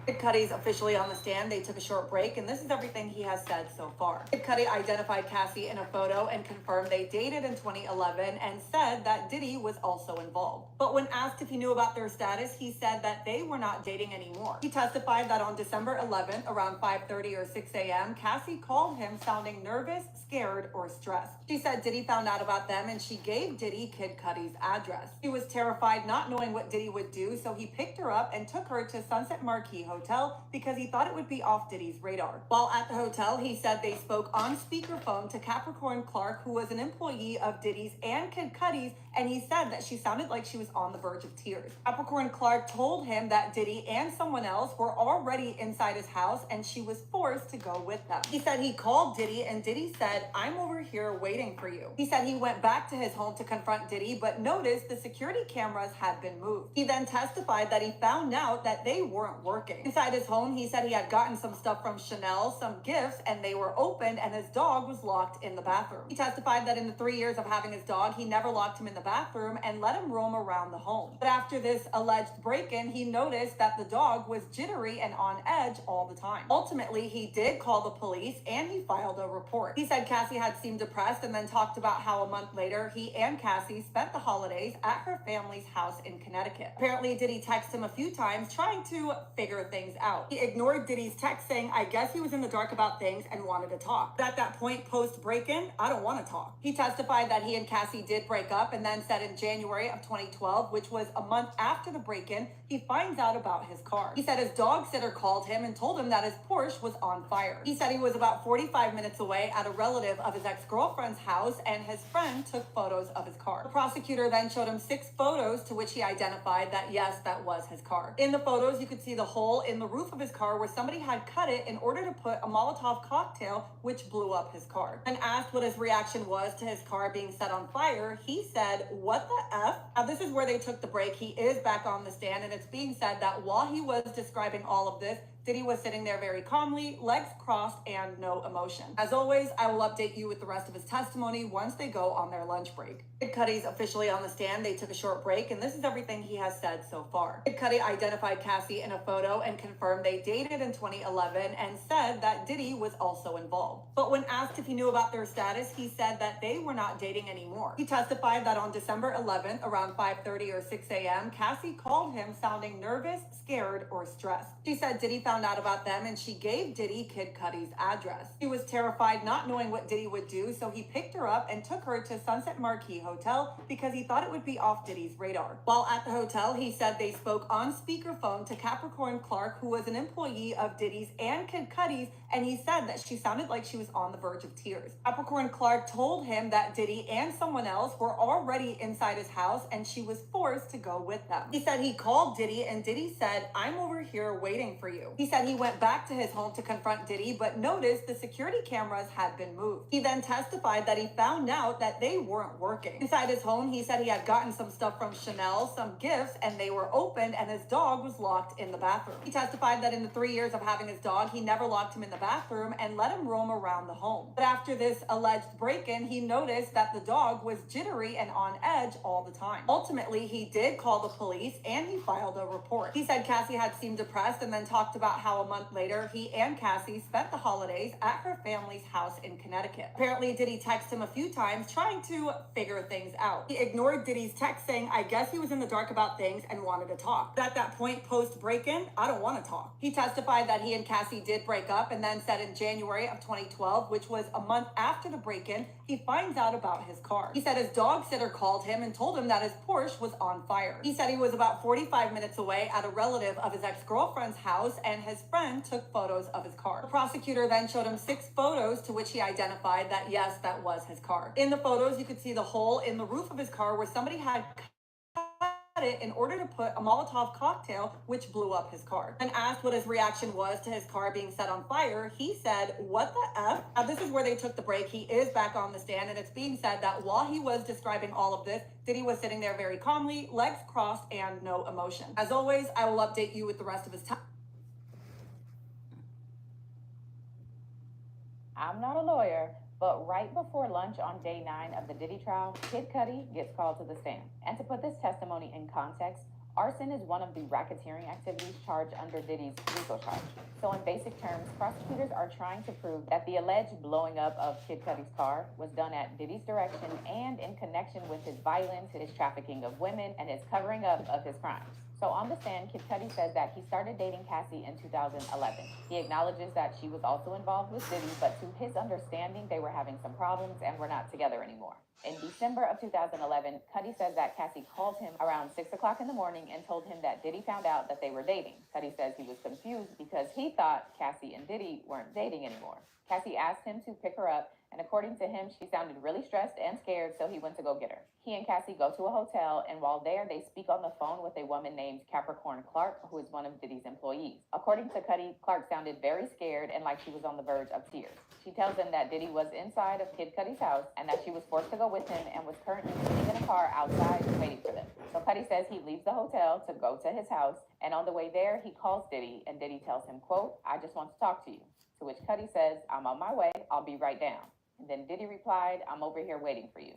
Kid Cudi's officially on the stand. They took a short break, and this is everything he has said so far. Kid Cudi identified Cassie in a photo and confirmed they dated in 2011 and said that Diddy was also involved. But when asked if he knew about their status, he said that they were not dating anymore. He testified that on December 11th, around 5:30 or 6 a.m., Cassie called him sounding nervous, scared, or stressed. She said Diddy found out about them and she gave Diddy Kid Cudi's address. She was terrified, not knowing what Diddy would do, so he picked her up and took her to Sunset Marquis Hotel because he thought it would be off Diddy's radar. While at the hotel, he said they spoke on speakerphone to Capricorn Clark, who was an employee of Diddy's and Kid Cudi's, and he said that she sounded like she was on the verge of tears. Capricorn Clark told him that Diddy and someone else were already inside his house and she was forced to go with them. He said he called Diddy and Diddy said, "I'm over here waiting for you." He said he went back to his home to confront Diddy, but noticed the security cameras had been moved. He then testified that he found out that they weren't working. Inside his home, he said he had gotten some stuff from Chanel, some gifts, and they were opened and his dog was locked in the bathroom. He testified that in the 3 years of having his dog, he never locked him in the bathroom and let him roam around the home. But after this alleged break-in, he noticed that the dog was jittery and on edge all the time. Ultimately, he did call the police and he filed a report. He said Cassie had seemed depressed and then talked about how a month later, he and Cassie spent the holidays at her family's house in Connecticut. Apparently, Diddy texted him a few times trying to figure things out. He ignored Diddy's text saying, "I guess he was in the dark about things and wanted to talk." But at that point, post break-in, "I don't want to talk." He testified that he and Cassie did break up and then said in January of 2012, which was a month after the break-in, he finds out about his car. He said his dog sitter called him and told him that his Porsche was on fire. He said he was about 45 minutes away at a relative of his ex-girlfriend's house and his friend took photos of his car. The prosecutor then showed him 6 photos to which he identified that yes, that was his car. In the photos, you could see the hole in the roof of his car where somebody had cut it in order to put a Molotov cocktail, which blew up his car. When asked what his reaction was to his car being set on fire, he said, "What the F?" Now, this is where they took the break. He is back on the stand, and it's being said that while he was describing all of this, Diddy was sitting there very calmly, legs crossed, and no emotion. As always, I will update you with the rest of his testimony once they go on their lunch break. Kid Cudi's officially on the stand. They took a short break, and this is everything he has said so far. Kid Cudi identified Cassie in a photo and confirmed they dated in 2011 and said that Diddy was also involved. But when asked if he knew about their status, he said that they were not dating anymore. He testified that on December 11th, around 5:30 or 6 a.m., Cassie called him sounding nervous, scared, or stressed. She said Diddy found out about them and she gave Diddy Kid Cudi's address. She was terrified, not knowing what Diddy would do, so he picked her up and took her to Sunset Marquis Hotel because he thought it would be off Diddy's radar. While at the hotel, he said they spoke on speakerphone to Capricorn Clark, who was an employee of Diddy's and Kid Cudi's, and he said that she sounded like she was on the verge of tears. Capricorn Clark told him that Diddy and someone else were already inside his house and she was forced to go with them. He said he called Diddy and Diddy said, "I'm over here waiting for you." He said he went back to his home to confront Diddy, but noticed the security cameras had been moved. He then testified that he found out that they weren't working. Inside his home, he said he had gotten some stuff from Chanel, some gifts, and they were opened and his dog was locked in the bathroom. He testified that in the 3 years of having his dog, he never locked him in the bathroom and let him roam around the home. But after this alleged break-in, he noticed that the dog was jittery and on edge all the time. Ultimately, he did call the police and he filed a report. He said Cassie had seemed depressed and then talked about how a month later, he and Cassie spent the holidays at her family's house in Connecticut. Apparently, Diddy texted him a few times trying to figure things out. He ignored Diddy's text saying, "I guess he was in the dark about things and wanted to talk." But at that point, post break-in, "I don't want to talk." He testified that he and Cassie did break up and then said in January of 2012, which was a month after the break-in, he finds out about his car. He said his dog sitter called him and told him that his Porsche was on fire. He said he was about 45 minutes away at a relative of his ex-girlfriend's house and his friend took photos of his car. The prosecutor then showed him 6 photos to which he identified that yes, that was his car. In the photos, you could see the hole in the roof of his car where somebody had it in order to put a Molotov cocktail, which blew up his car. When asked what his reaction was to his car being set on fire, he said, "What the F?" Now, this is where they took the break. He is back on the stand, and it's being said that while he was describing all of this, Diddy was sitting there very calmly, legs crossed, and no emotion. As always, I will update you with the rest of his time. I'm not a lawyer, but right before lunch on day 9 of the Diddy trial, Kid Cudi gets called to the stand. And to put this testimony in context, Arson is one of the racketeering activities charged under Diddy's RICO charge. So in basic terms, prosecutors are trying to prove that the alleged blowing up of Kid Cudi's car was done at Diddy's direction and in connection with his violence, his trafficking of women, and his covering up of his crimes. So on the stand, Kid Cudi says that he started dating Cassie in 2011. He acknowledges that she was also involved with Diddy, but to his understanding, they were having some problems and were not together anymore. In December of 2011, Cudi says that Cassie called him around 6 o'clock in the morning and told him that Diddy found out that they were dating. Cudi says he was confused because he thought Cassie and Diddy weren't dating anymore. Cassie asked him to pick her up, and according to him, she sounded really stressed and scared, so he went to go get her. He and Cassie go to a hotel, and while there, they speak on the phone with a woman named Capricorn Clark, who is one of Diddy's employees. According to Cudi, Clark sounded very scared and like she was on the verge of tears. She tells him that Diddy was inside of Kid Cudi's house and that she was forced to go with him and was currently sitting in a car outside waiting for them. So Cudi says he leaves the hotel to go to his house, and on the way there, he calls Diddy, and Diddy tells him, quote, "I just want to talk to you." To which Cudi says, "I'm on my way, I'll be right down." And then Diddy replied, "I'm over here waiting for you."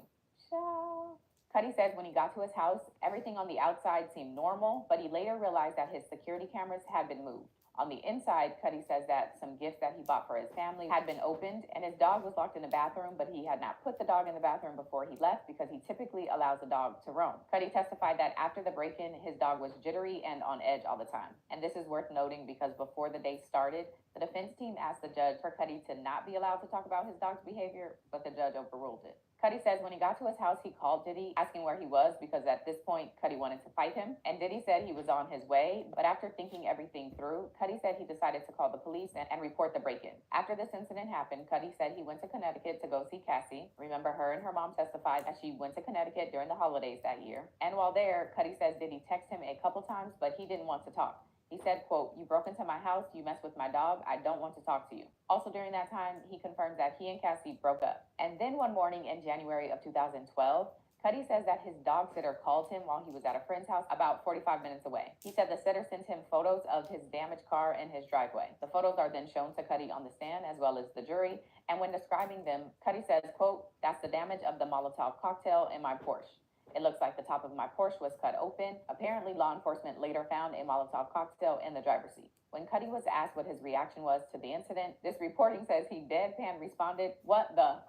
Ciao. Cudi says when he got to his house, everything on the outside seemed normal, but he later realized that his security cameras had been moved. On the inside, Cudi says that some gifts that he bought for his family had been opened, and his dog was locked in the bathroom, but he had not put the dog in the bathroom before he left because he typically allows the dog to roam. Cudi testified that after the break-in, his dog was jittery and on edge all the time. And this is worth noting because before the day started, the defense team asked the judge for Cudi to not be allowed to talk about his dog's behavior, but the judge overruled it. Cudi says when he got to his house, he called Diddy asking where he was because at this point, Cudi wanted to fight him. And Diddy said he was on his way, but after thinking everything through, Cudi said he decided to call the police and report the break-in. After this incident happened, Cudi said he went to Connecticut to go see Cassie. Remember, her and her mom testified that she went to Connecticut during the holidays that year. And while there, Cudi says Diddy texted him a couple times, but he didn't want to talk. He said, quote, "You broke into my house, you messed with my dog, I don't want to talk to you." Also during that time, he confirmed that he and Cassie broke up. And then one morning in January of 2012, Cudi says that his dog sitter called him while he was at a friend's house about 45 minutes away. He said the sitter sent him photos of his damaged car in his driveway. The photos are then shown to Cudi on the stand as well as the jury. And when describing them, Cudi says, quote, "That's the damage of the Molotov cocktail in my Porsche. It looks like the top of my Porsche was cut open. Apparently, law enforcement later found a Molotov cocktail in the driver's seat." When Cudi was asked what his reaction was to the incident, this reporting says he deadpan responded, "What the?"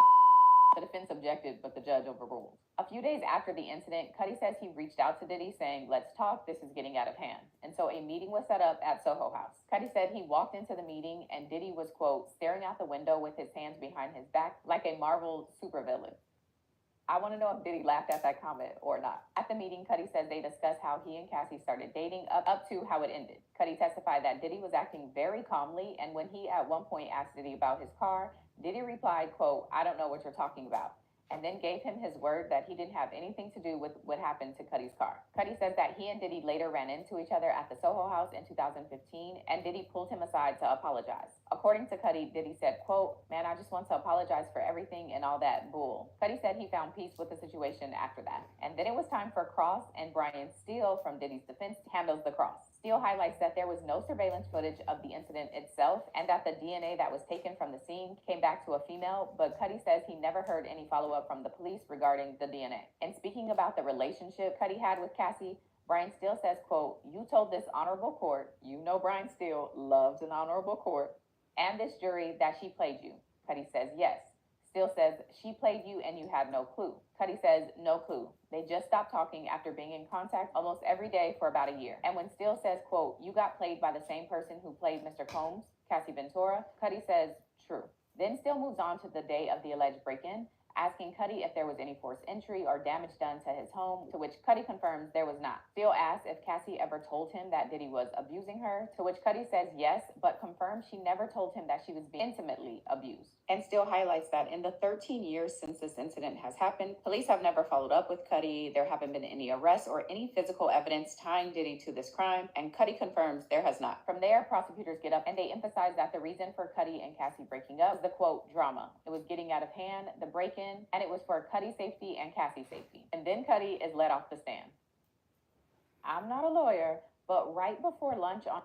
The defense objected, but the judge overruled. A few days after the incident, Cudi says he reached out to Diddy saying, "Let's talk, this is getting out of hand." And so a meeting was set up at Soho House. Cudi said he walked into the meeting and Diddy was, quote, "staring out the window with his hands behind his back like a Marvel supervillain." I want to know if Diddy laughed at that comment or not. At the meeting, Cudi says they discussed how he and Cassie started dating up to how it ended. Cudi testified that Diddy was acting very calmly, and when he at one point asked Diddy about his car, Diddy replied, quote, "I don't know what you're talking about," and then gave him his word that he didn't have anything to do with what happened to Cudi's car. Cudi says that he and Diddy later ran into each other at the Soho House in 2015, and Diddy pulled him aside to apologize. According to Cudi, Diddy said, quote, "Man, I just want to apologize for everything and all that bull." Cudi said he found peace with the situation after that. And then it was time for Cross, and Brian Steele from Diddy's defense handles the cross. Steele highlights that there was no surveillance footage of the incident itself, and that the DNA that was taken from the scene came back to a female, but Cudi says he never heard any follow-up from the police regarding the DNA. And speaking about the relationship Cudi had with Cassie, Brian Steele says, quote, "You told this honorable court," you know Brian Steele loves an honorable court, "and this jury that she played you." Cudi says, "Yes." Steele says, "She played you and you had no clue." Cudi says, "No clue. They just stopped talking after being in contact almost every day for about a year." And when Steele says, quote, "You got played by the same person who played Mr. Combs, Cassie Ventura," Cudi says, "True." Then Steele moves on to the day of the alleged break-in, asking Cudi if there was any forced entry or damage done to his home, to which Cudi confirms there was not. Steele asks if Cassie ever told him that Diddy was abusing her, to which Cudi says yes, but confirms she never told him that she was being intimately abused. And Steele highlights that in the 13 years since this incident has happened, police have never followed up with Cudi. There haven't been any arrests or any physical evidence tying Diddy to this crime, and Cudi confirms there has not. From there, prosecutors get up and they emphasize that the reason for Cudi and Cassie breaking up was the, quote, "drama." It was getting out of hand, the break-in, and it was for Cudi's safety and Cassie's safety. And then Cudi is let off the stand. I'm not a lawyer, but right before lunch on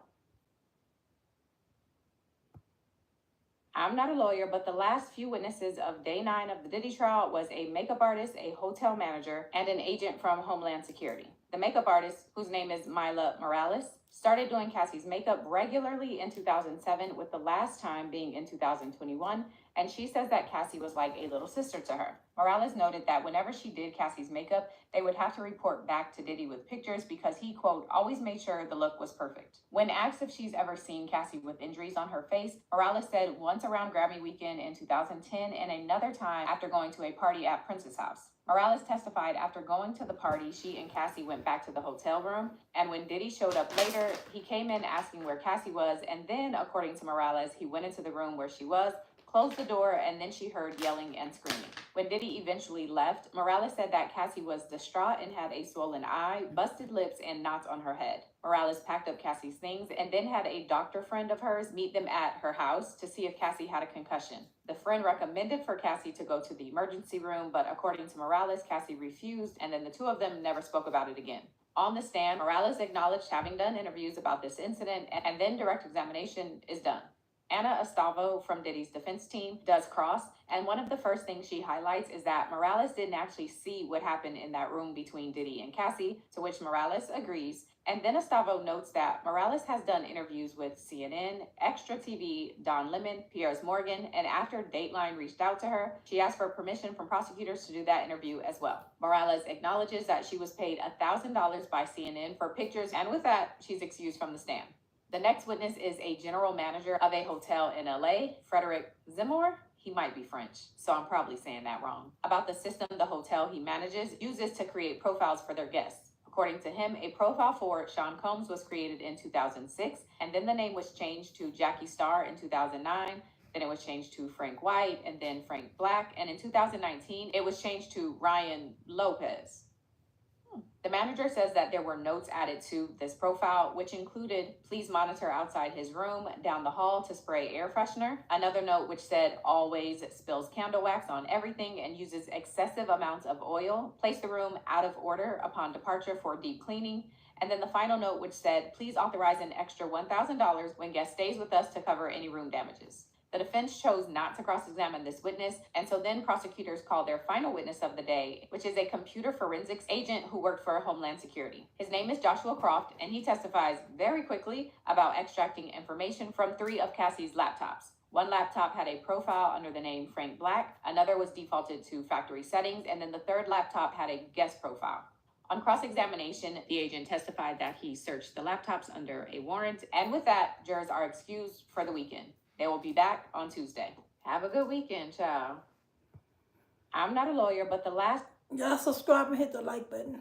I'm not a lawyer, but the last few witnesses of day 9 of the Diddy trial was a makeup artist, a hotel manager, and an agent from Homeland Security. The makeup artist, whose name is Myla Morales, started doing Cassie's makeup regularly in 2007, with the last time being in 2021, and she says that Cassie was like a little sister to her. Morales noted that whenever she did Cassie's makeup, they would have to report back to Diddy with pictures because he, quote, always made sure the look was perfect. When asked if she's ever seen Cassie with injuries on her face, Morales said once around Grammy weekend in 2010 and another time after going to a party at Prince's house. Morales testified after going to the party, she and Cassie went back to the hotel room, and when Diddy showed up later, he came in asking where Cassie was, and then, according to Morales, he went into the room where she was, closed the door, and then she heard yelling and screaming. When Diddy eventually left, Morales said that Cassie was distraught and had a swollen eye, busted lips, and knots on her head. Morales packed up Cassie's things and then had a doctor friend of hers meet them at her house to see if Cassie had a concussion. The friend recommended for Cassie to go to the emergency room, but according to Morales, Cassie refused, and then the two of them never spoke about it again. On the stand, Morales acknowledged having done interviews about this incident, and then direct examination is done. Anna Estavo from Diddy's defense team does cross, and one of the first things she highlights is that Morales didn't actually see what happened in that room between Diddy and Cassie, to which Morales agrees. And then Estavo notes that Morales has done interviews with CNN, Extra TV, Don Lemon, Piers Morgan, and after Dateline reached out to her, she asked for permission from prosecutors to do that interview as well. Morales acknowledges that she was paid $1,000 by CNN for pictures, and with that, she's excused from the stand. The next witness is a general manager of a hotel in LA, Frederick Zamore. He might be French, so I'm probably saying that wrong. About the system the hotel he manages uses to create profiles for their guests. According to him, a profile for Sean Combs was created in 2006, and then the name was changed to Jackie Starr in 2009. Then it was changed to Frank White, and then Frank Black, and in 2019, it was changed to Ryan Lopez. The manager says that there were notes added to this profile, which included, please monitor outside his room, down the hall to spray air freshener. Another note which said, always spills candle wax on everything and uses excessive amounts of oil. Place the room out of order upon departure for deep cleaning. And then the final note which said, please authorize an extra $1,000 when guest stays with us to cover any room damages. The defense chose not to cross-examine this witness, and so then prosecutors called their final witness of the day, which is a computer forensics agent who worked for Homeland Security. His name is Joshua Croft, and he testifies very quickly about extracting information from 3 of Cassie's laptops. One laptop had a profile under the name Frank Black, another was defaulted to factory settings, and then the third laptop had a guest profile. On cross-examination, the agent testified that he searched the laptops under a warrant, and with that, jurors are excused for the weekend. They will be back on Tuesday. Have a good weekend, child. I'm not a lawyer, but Y'all subscribe and hit the like button.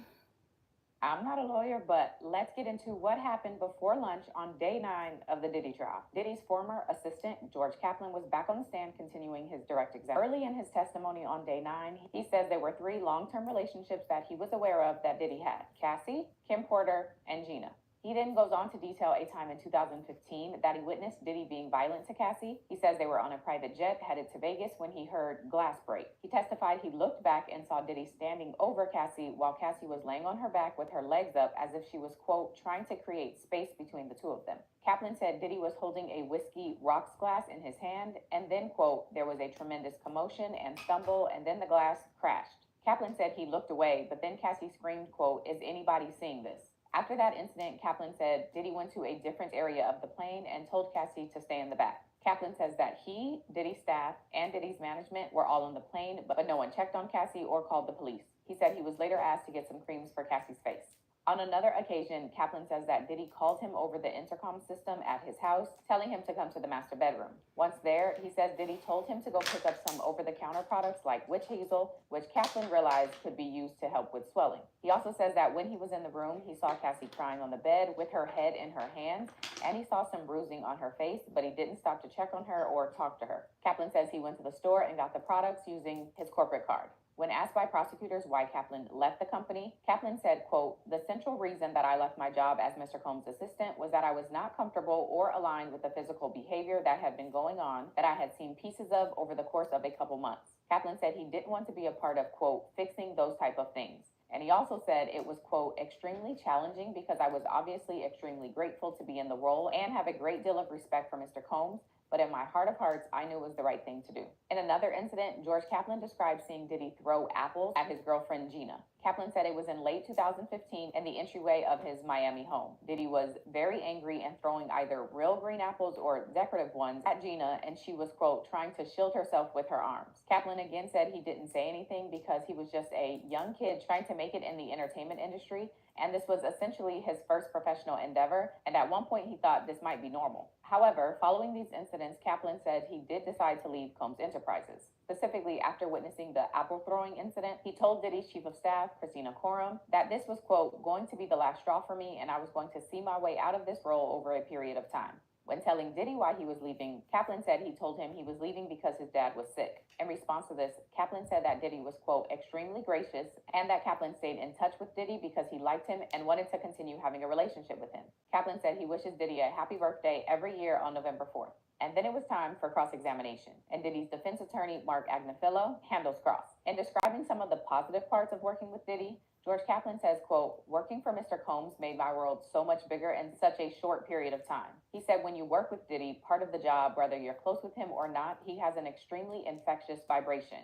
I'm not a lawyer, but let's get into what happened before lunch on day 9 of the Diddy trial. Diddy's former assistant, George Kaplan, was back on the stand continuing his direct exam. Early in his testimony on day 9, he says there were 3 long-term relationships that he was aware of that Diddy had: Cassie, Kim Porter, and Gina. He then goes on to detail a time in 2015 that he witnessed Diddy being violent to Cassie. He says they were on a private jet headed to Vegas when he heard glass break. He testified he looked back and saw Diddy standing over Cassie while Cassie was laying on her back with her legs up as if she was, quote, trying to create space between the two of them. Kaplan said Diddy was holding a whiskey rocks glass in his hand, and then, quote, there was a tremendous commotion and stumble, and then the glass crashed. Kaplan said he looked away, but then Cassie screamed, quote, is anybody seeing this? After that incident, Kaplan said Diddy went to a different area of the plane and told Cassie to stay in the back. Kaplan says that he, Diddy's staff, and Diddy's management were all on the plane, but no one checked on Cassie or called the police. He said he was later asked to get some creams for Cassie's face. On another occasion, Kaplan says that Diddy called him over the intercom system at his house, telling him to come to the master bedroom. Once there, he says Diddy told him to go pick up some over-the-counter products like witch hazel, which Kaplan realized could be used to help with swelling. He also says that when he was in the room, he saw Cassie crying on the bed with her head in her hands, and he saw some bruising on her face, but he didn't stop to check on her or talk to her. Kaplan says he went to the store and got the products using his corporate card. When asked by prosecutors why Kaplan left the company, Kaplan said, quote, the central reason that I left my job as Mr. Combs' assistant was that I was not comfortable or aligned with the physical behavior that had been going on that I had seen pieces of over the course of a couple months. Kaplan said he didn't want to be a part of, quote, fixing those type of things. And he also said it was, quote, extremely challenging because I was obviously extremely grateful to be in the role and have a great deal of respect for Mr. Combs, but in my heart of hearts, I knew it was the right thing to do. In another incident, George Kaplan described seeing Diddy throw apples at his girlfriend, Gina. Kaplan said it was in late 2015 in the entryway of his Miami home. Diddy was very angry and throwing either real green apples or decorative ones at Gina, and she was, quote, trying to shield herself with her arms. Kaplan again said he didn't say anything because he was just a young kid trying to make it in the entertainment industry, and this was essentially his first professional endeavor, and at one point he thought this might be normal. However, following these incidents, Kaplan said he did decide to leave Combs Enterprises. Specifically, after witnessing the apple throwing incident, he told Diddy's chief of staff, Christina Coram, that this was, quote, going to be the last straw for me, and I was going to see my way out of this role over a period of time. When telling Diddy why he was leaving, Kaplan said he told him he was leaving because his dad was sick. In response to this, Kaplan said that Diddy was, quote, extremely gracious, and that Kaplan stayed in touch with Diddy because he liked him and wanted to continue having a relationship with him. Kaplan said he wishes Diddy a happy birthday every year on November 4th. And then it was time for cross-examination, and Diddy's defense attorney, Mark Agnifilo, handles cross. In describing some of the positive parts of working with Diddy, George Kaplan says, quote, working for Mr. Combs made my world so much bigger in such a short period of time. He said when you work with Diddy, part of the job, whether you're close with him or not, he has an extremely infectious vibration.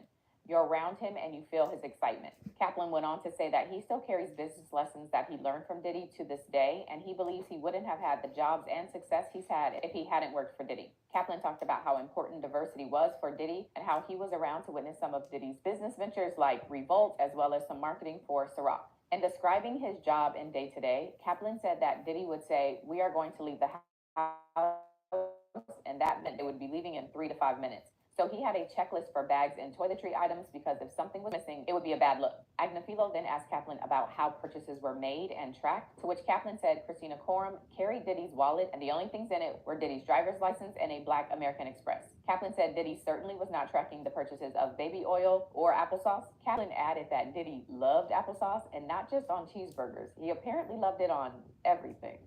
You're around him and you feel his excitement. Kaplan went on to say that he still carries business lessons that he learned from Diddy to this day, and he believes he wouldn't have had the jobs and success he's had if he hadn't worked for Diddy. Kaplan talked about how important diversity was for Diddy and how he was around to witness some of Diddy's business ventures like Revolt, as well as some marketing for Ciroc. In describing his job in day-to-day, Kaplan said that Diddy would say, we are going to leave the house, and that meant they would be leaving in 3 to 5 minutes. So he had a checklist for bags and toiletry items because if something was missing, it would be a bad look. Agnifilo then asked Kaplan about how purchases were made and tracked, to which Kaplan said Christina Coram carried Diddy's wallet and the only things in it were Diddy's driver's license and a black American Express. Kaplan said Diddy certainly was not tracking the purchases of baby oil or applesauce. Kaplan added that Diddy loved applesauce and not just on cheeseburgers. He apparently loved it on everything.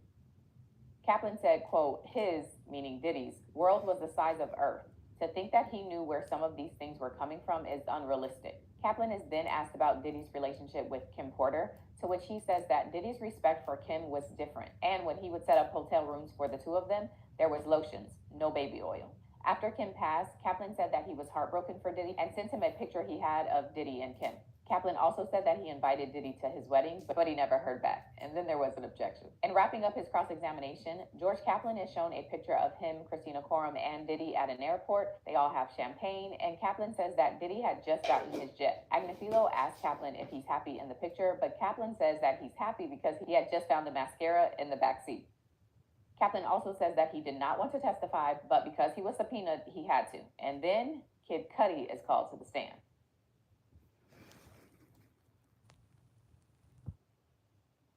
Kaplan said, quote, his, meaning Diddy's, world was the size of Earth. To think that he knew where some of these things were coming from is unrealistic. Kaplan is then asked about Diddy's relationship with Kim Porter, to which he says that Diddy's respect for Kim was different. And when he would set up hotel rooms for the two of them, there was lotions, no baby oil. After Kim passed, Kaplan said that he was heartbroken for Diddy and sent him a picture he had of Diddy and Kim. Kaplan also said that he invited Diddy to his wedding, but he never heard back. And then there was an objection. In wrapping up his cross-examination, George Kaplan is shown a picture of him, Christina Coram, and Diddy at an airport. They all have champagne, and Kaplan says that Diddy had just gotten his jet. Agnifilo asked Kaplan if he's happy in the picture, but Kaplan says that he's happy because he had just found the mascara in the back seat. Kaplan also says that he did not want to testify, but because he was subpoenaed, he had to. And then Kid Cudi is called to the stand.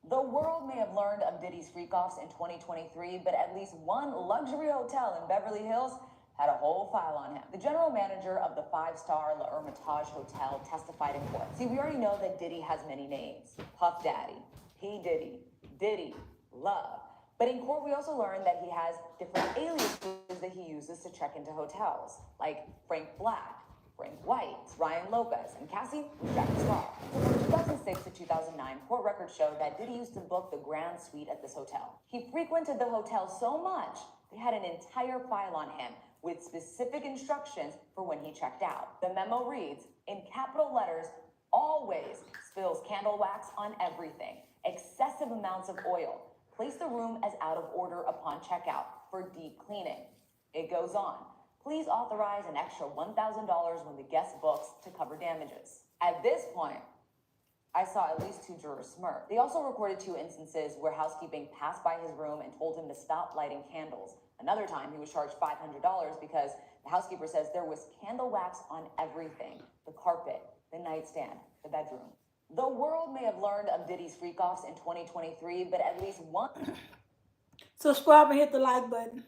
The world may have learned of Diddy's freak-offs in 2023, but at least one luxury hotel in Beverly Hills had a whole file on him. The general manager of the 5-star La Hermitage Hotel testified in court. See, we already know that Diddy has many names. Puff Daddy, P. Diddy, Diddy, Love. But in court, we also learned that he has different aliases that he uses to check into hotels, like Frank Black, Frank White, Ryan Lopez, and Cassie was Jackie Star. So from 2006 to 2009, court records show that Diddy used to book the Grand Suite at this hotel. He frequented the hotel so much, they had an entire file on him with specific instructions for when he checked out. The memo reads, in capital letters, always spills candle wax on everything, excessive amounts of oil. Place the room as out of order upon checkout for deep cleaning. It goes on. Please authorize an extra $1,000 when the guest books to cover damages. At this point, I saw at least 2 jurors smirk. They also recorded 2 instances where housekeeping passed by his room and told him to stop lighting candles. Another time, he was charged $500 because the housekeeper says there was candle wax on everything: the carpet, the nightstand, the bedroom. The world may have learned of Diddy's freak-offs in 2023, but at least one... Subscribe and hit the like button.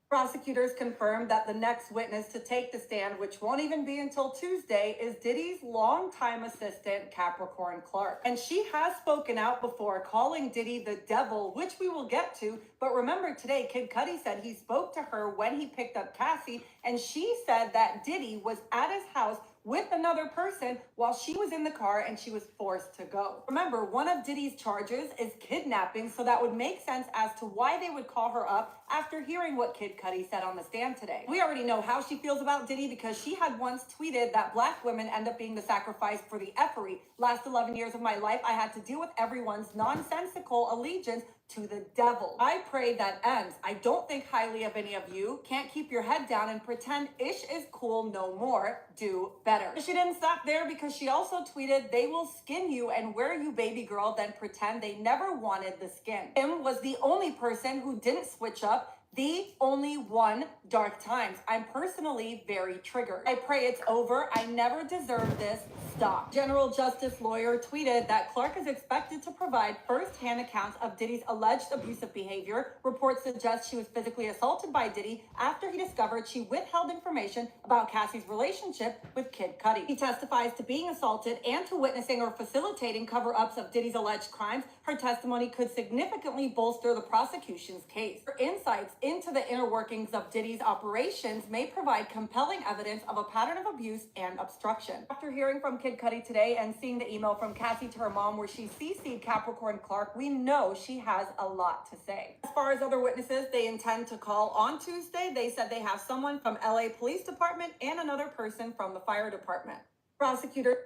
Prosecutors confirmed that the next witness to take the stand, which won't even be until Tuesday, is Diddy's longtime assistant, Capricorn Clark. And she has spoken out before, calling Diddy the devil, which we will get to. But remember today, Kid Cudi said he spoke to her when he picked up Cassie, and she said that Diddy was at his house with another person while she was in the car and she was forced to go. Remember, one of Diddy's charges is kidnapping, so that would make sense as to why they would call her up after hearing what Kid Cudi said on the stand today. We already know how she feels about Diddy because she had once tweeted that black women end up being the sacrifice for the effery. Last 11 years of my life, I had to deal with everyone's nonsensical allegiance to the devil. I pray that ends. I don't think highly of any of you. Can't keep your head down and pretend ish is cool no more. Do better. She didn't stop there because she also tweeted, they will skin you and wear you baby girl, then pretend they never wanted the skin. Kim was the only person who didn't switch up. The only one. Dark times. I'm personally very triggered. I pray it's over. I never deserved this. Stop. General Justice lawyer tweeted that Clark is expected to provide first-hand accounts of Diddy's alleged abusive behavior. Reports suggest she was physically assaulted by Diddy after he discovered she withheld information about Cassie's relationship with Kid Cudi. He testifies to being assaulted and to witnessing or facilitating cover-ups of Diddy's alleged crimes. Her testimony could significantly bolster the prosecution's case. Her insights into the inner workings of Diddy's operations may provide compelling evidence of a pattern of abuse and obstruction. After hearing from Kid Cudi today and seeing the email from Cassie to her mom where she CC'd Capricorn Clark, we know she has a lot to say. As far as other witnesses they intend to call on Tuesday, they said they have someone from LA Police Department and another person from the fire department. Prosecutor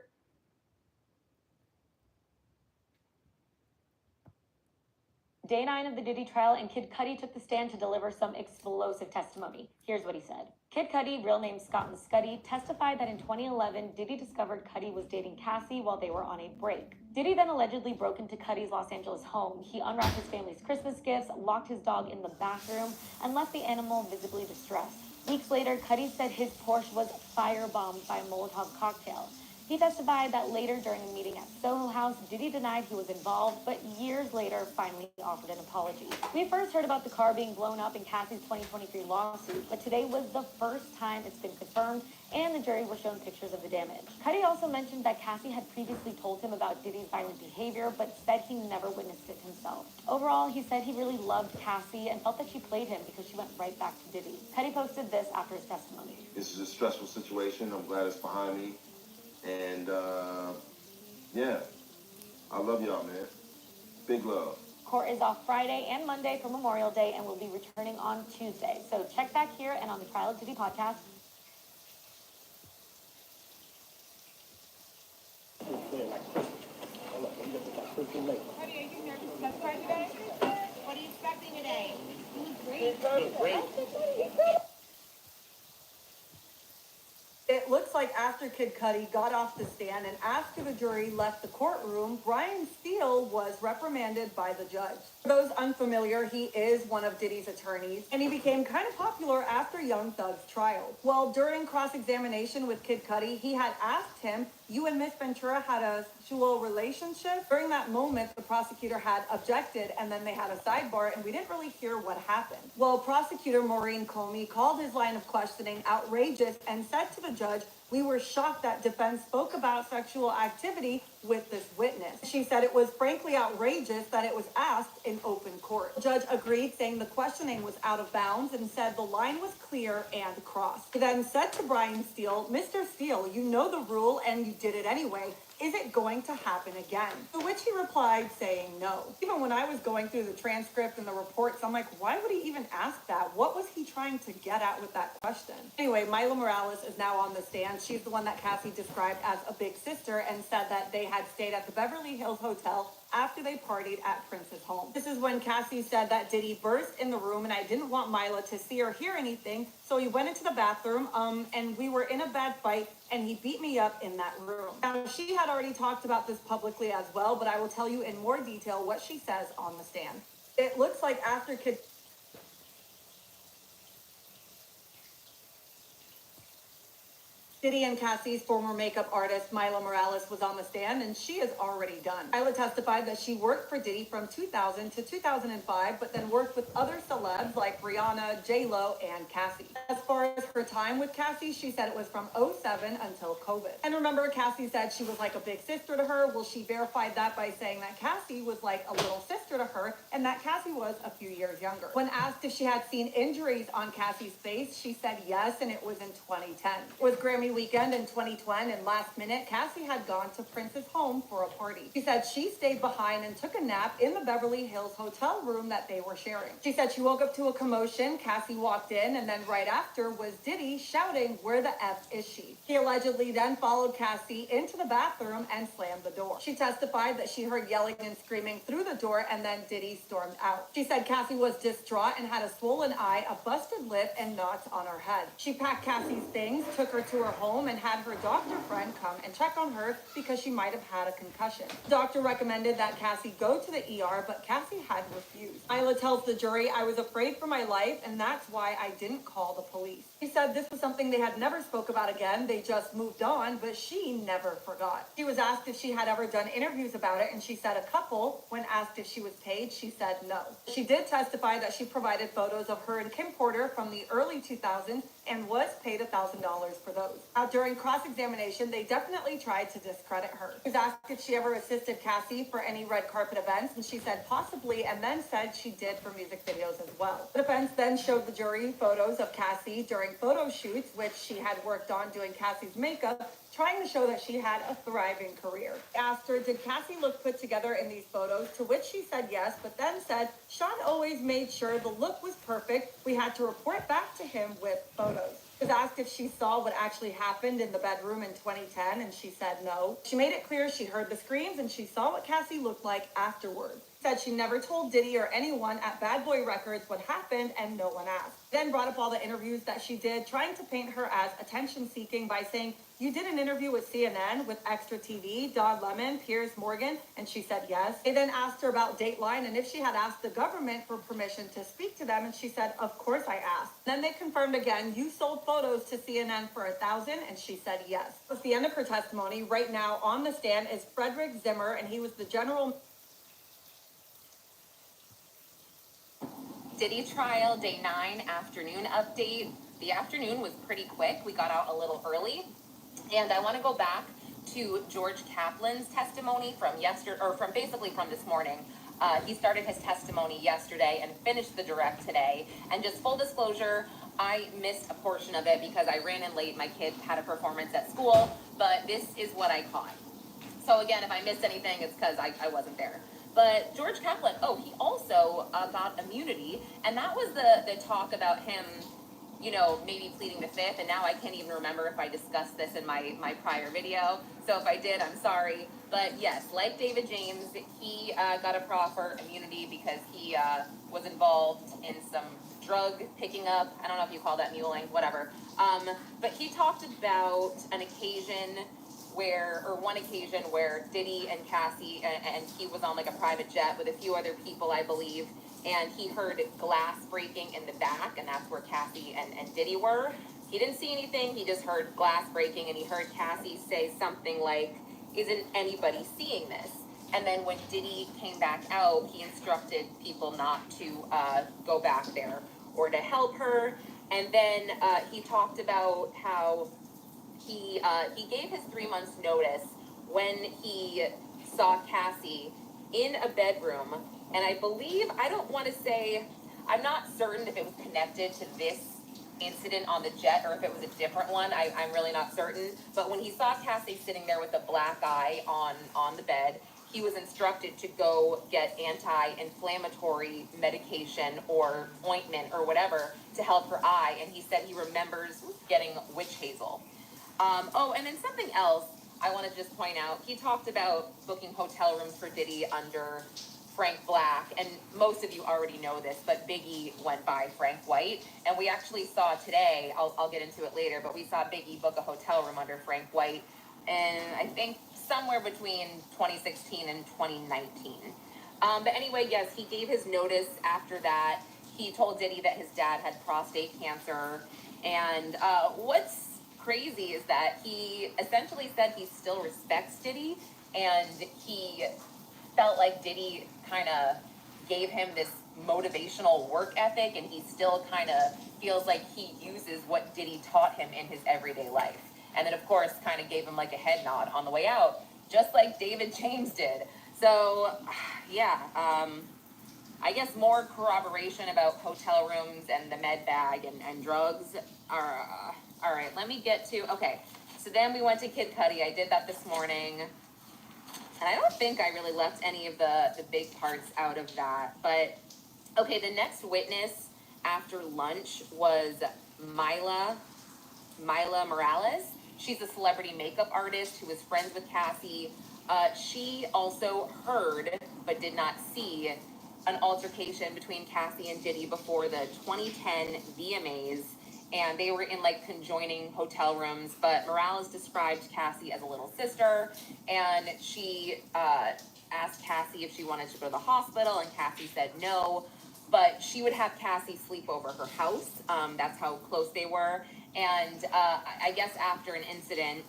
Day 9 of the Diddy trial, and Kid Cudi took the stand to deliver some explosive testimony. Here's what he said. Kid Cudi, real name Scott Scuddy, testified that in 2011, Diddy discovered Cudi was dating Cassie while they were on a break. Diddy then allegedly broke into Cudi's Los Angeles home. He unwrapped his family's Christmas gifts, locked his dog in the bathroom, and left the animal visibly distressed. Weeks later, Cudi said his Porsche was firebombed by a Molotov cocktail. He testified that later during a meeting at Soho House, Diddy denied he was involved, but years later finally offered an apology. We first heard about the car being blown up in Cassie's 2023 lawsuit, but today was the first time it's been confirmed, and the jury were shown pictures of the damage. Cudi also mentioned that Cassie had previously told him about Diddy's violent behavior, but said he never witnessed it himself. Overall, he said he really loved Cassie and felt that she played him because she went right back to Diddy. Cudi posted this after his testimony. This is a stressful situation. I'm glad it's behind me. And, yeah, I love y'all, man. Big love. Court is off Friday and Monday for Memorial Day and will be returning on Tuesday. So check back here and on the Trial of Diddy podcast. What are you expecting today? Great. It looks like after Kid Cudi got off the stand and after the jury left the courtroom, Brian Steele was reprimanded by the judge. For those unfamiliar, he is one of Diddy's attorneys, and he became kind of popular after Young Thug's trial. Well, during cross-examination with Kid Cudi, he had asked him, you and Miss Ventura had a sexual relationship? During that moment, the prosecutor had objected, and then they had a sidebar, and we didn't really hear what happened. Well, prosecutor Maureen Comey called his line of questioning outrageous and said to the judge, we were shocked that defense spoke about sexual activity with this witness. She said it was frankly outrageous that it was asked in open court. The judge agreed, saying the questioning was out of bounds and said the line was clear and crossed. He then said to Brian Steele, Mr. Steele, you know the rule and you did it anyway. Is it going to happen again? To which he replied saying no. Even when I was going through the transcript and the reports, I'm like, why would he even ask that? What was he trying to get at with that question? Anyway, Mila Morales is now on the stand. She's the one that Cassie described as a big sister and said that they had stayed at the Beverly Hills Hotel after they partied at Prince's home. This is when Cassie said that Diddy burst in the room and I didn't want Mila to see or hear anything, so he went into the bathroom and we were in a bad fight and he beat me up in that room. Now, she had already talked about this publicly as well, but I will tell you in more detail what she says on the stand. It looks like after Kid Diddy and Cassie's former makeup artist, Mila Morales, was on the stand, and she is already done. Mila testified that she worked for Diddy from 2000 to 2005, but then worked with other celebs like Rihanna, J-Lo, and Cassie. As far as her time with Cassie, she said it was from 2007 until COVID. And remember, Cassie said she was like a big sister to her. Well, she verified that by saying that Cassie was like a little sister to her, and that Cassie was a few years younger. When asked if she had seen injuries on Cassie's face, she said yes, and it was in 2010. With Grammy Family weekend in 2020, and last minute, Cassie had gone to Prince's home for a party. She said she stayed behind and took a nap in the Beverly Hills hotel room that they were sharing. She said she woke up to a commotion. Cassie walked in, and then right after was Diddy shouting, "Where the F is she?" He allegedly then followed Cassie into the bathroom and slammed the door. She testified that she heard yelling and screaming through the door, and then Diddy stormed out. She said Cassie was distraught and had a swollen eye, a busted lip, and knots on her head. She packed Cassie's things, took her to her home, and had her doctor friend come and check on her because she might have had a concussion. The doctor recommended that Cassie go to the ER, but Cassie had refused. Isla tells the jury, "I was afraid for my life, and that's why I didn't call the police." She said this was something they had never spoke about again. They just moved on, but she never forgot. She was asked if she had ever done interviews about it, and she said a couple. When asked if she was paid, she said no. She did testify that she provided photos of her and Kim Porter from the early 2000s and was paid $1,000 for those. During cross-examination, they definitely tried to discredit her. She was asked if she ever assisted Cassie for any red carpet events, and she said possibly, and then said she did for music videos as well. The defense then showed the jury photos of Cassie during photo shoots, which she had worked on doing Cassie's makeup, trying to show that she had a thriving career. Asked her, did Cassie look put together in these photos? To which she said yes, but then said, Sean always made sure the look was perfect. We had to report back to him with photos. She was asked if she saw what actually happened in the bedroom in 2010, and she said no. She made it clear she heard the screams and she saw what Cassie looked like afterwards. Said she never told Diddy or anyone at Bad Boy Records what happened, and no one asked. Then brought up all the interviews that she did, trying to paint her as attention-seeking by saying, you did an interview with CNN, with Extra TV, Don Lemon, Piers Morgan, and she said yes. They then asked her about Dateline and if she had asked the government for permission to speak to them, and she said, of course I asked. Then they confirmed again, you sold photos to CNN for $1,000, and she said yes. That's the end of her testimony. Right now on the stand is Frederick Zimmer, and he was the general... Diddy trial, day 9, afternoon update. The afternoon was pretty quick. We got out a little early. And I want to go back to George Kaplan's testimony from this morning. He started his testimony yesterday and finished the direct today. And just full disclosure, I missed a portion of it because I ran in late. My kid had a performance at school, but this is what I caught. So again, if I missed anything, it's because I wasn't there. But George Kaplan, he also got immunity, and that was the talk about him, maybe pleading the fifth, and now I can't even remember if I discussed this in my prior video, so if I did, I'm sorry. But yes, like David James, he got a proffer immunity because he was involved in some drug picking up. I don't know if you call that muling, whatever. But he talked about one occasion where Diddy and Cassie, and he was on like a private jet with a few other people, I believe, and he heard glass breaking in the back, and that's where Cassie and Diddy were. He didn't see anything, he just heard glass breaking, and he heard Cassie say something like, isn't anybody seeing this? And then when Diddy came back out, he instructed people not to go back there or to help her. And then he talked about how he gave his 3 months notice when he saw Cassie in a bedroom. And I believe, I'm not certain if it was connected to this incident on the jet or if it was a different one. I'm really not certain. But when he saw Cassie sitting there with a black eye on the bed, he was instructed to go get anti-inflammatory medication or ointment or whatever to help her eye. And he said he remembers getting witch hazel. And then something else I want to just point out. He talked about booking hotel rooms for Diddy under Frank Black, and most of you already know this, but Biggie went by Frank White, and we actually saw today, I'll get into it later, but we saw Biggie book a hotel room under Frank White, and I think somewhere between 2016 and 2019. But anyway, yes, he gave his notice after that. He told Diddy that his dad had prostate cancer, and what's crazy is that he essentially said he still respects Diddy, and he felt like Diddy kind of gave him this motivational work ethic, and he still kind of feels like he uses what Diddy taught him in his everyday life. And then, of course, kind of gave him like a head nod on the way out, just like David James did. So, yeah, I guess more corroboration about hotel rooms and the med bag and drugs are, all right, let me get to, okay. So then we went to Kid Cudi. I did that this morning. And I don't think I really left any of the big parts out of that. But, okay, the next witness after lunch was Mila Morales. She's a celebrity makeup artist who was friends with Cassie. She also heard, but did not see, an altercation between Cassie and Diddy before the 2010 VMAs. And they were in like conjoining hotel rooms, but Morales described Cassie as a little sister, and she asked Cassie if she wanted to go to the hospital, and Cassie said no, but she would have Cassie sleep over her house. That's how close they were. And I guess after an incident,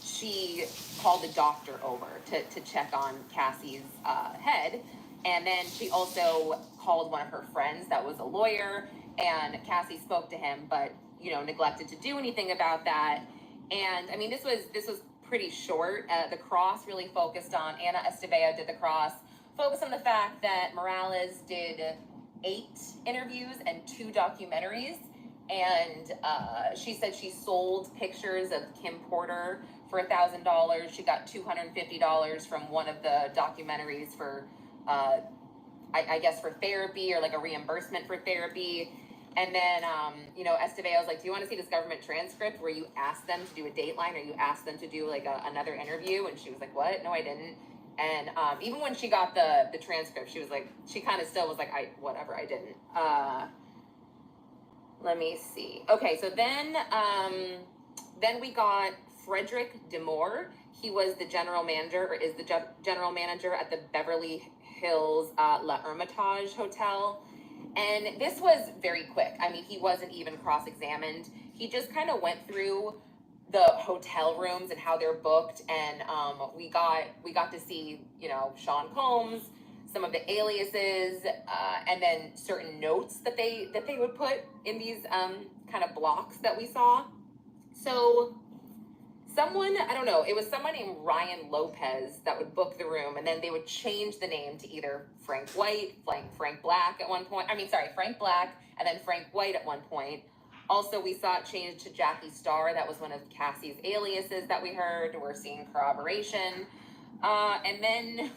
she called the doctor over to check on Cassie's head. And then she also called one of her friends that was a lawyer, and Cassie spoke to him, but, you know, neglected to do anything about that. And I mean, this was pretty short. The cross really focused on, Anna Esteveo did the cross, focused on the fact that Morales did 8 interviews and 2 documentaries. And she said she sold pictures of Kim Porter for $1,000. She got $250 from one of the documentaries for, I guess, for therapy, or like a reimbursement for therapy. And then, you know, Esteveo's like, do you want to see this government transcript where you asked them to do a Dateline, or you asked them to do like another interview? And she was like, what? No, I didn't. And even when she got the transcript, she was like, she kind of still was like, whatever, I didn't. Let me see. Okay, so then we got Frederick Zamore. He was the general manager, or is the general manager at the Beverly Hills La Hermitage Hotel. And this was very quick. I mean, he wasn't even cross-examined. He just kind of went through the hotel rooms and how they're booked. And we got to see, you know, Sean Combs, some of the aliases, and then certain notes that they would put in these kind of blocks that we saw. So someone, I don't know, it was someone named Ryan Lopez that would book the room, and then they would change the name to either Frank White, Frank Black at one point. Frank Black, and then Frank White at one point. Also, we saw it change to Jackie Starr. That was one of Cassie's aliases that we heard. We're seeing corroboration. And then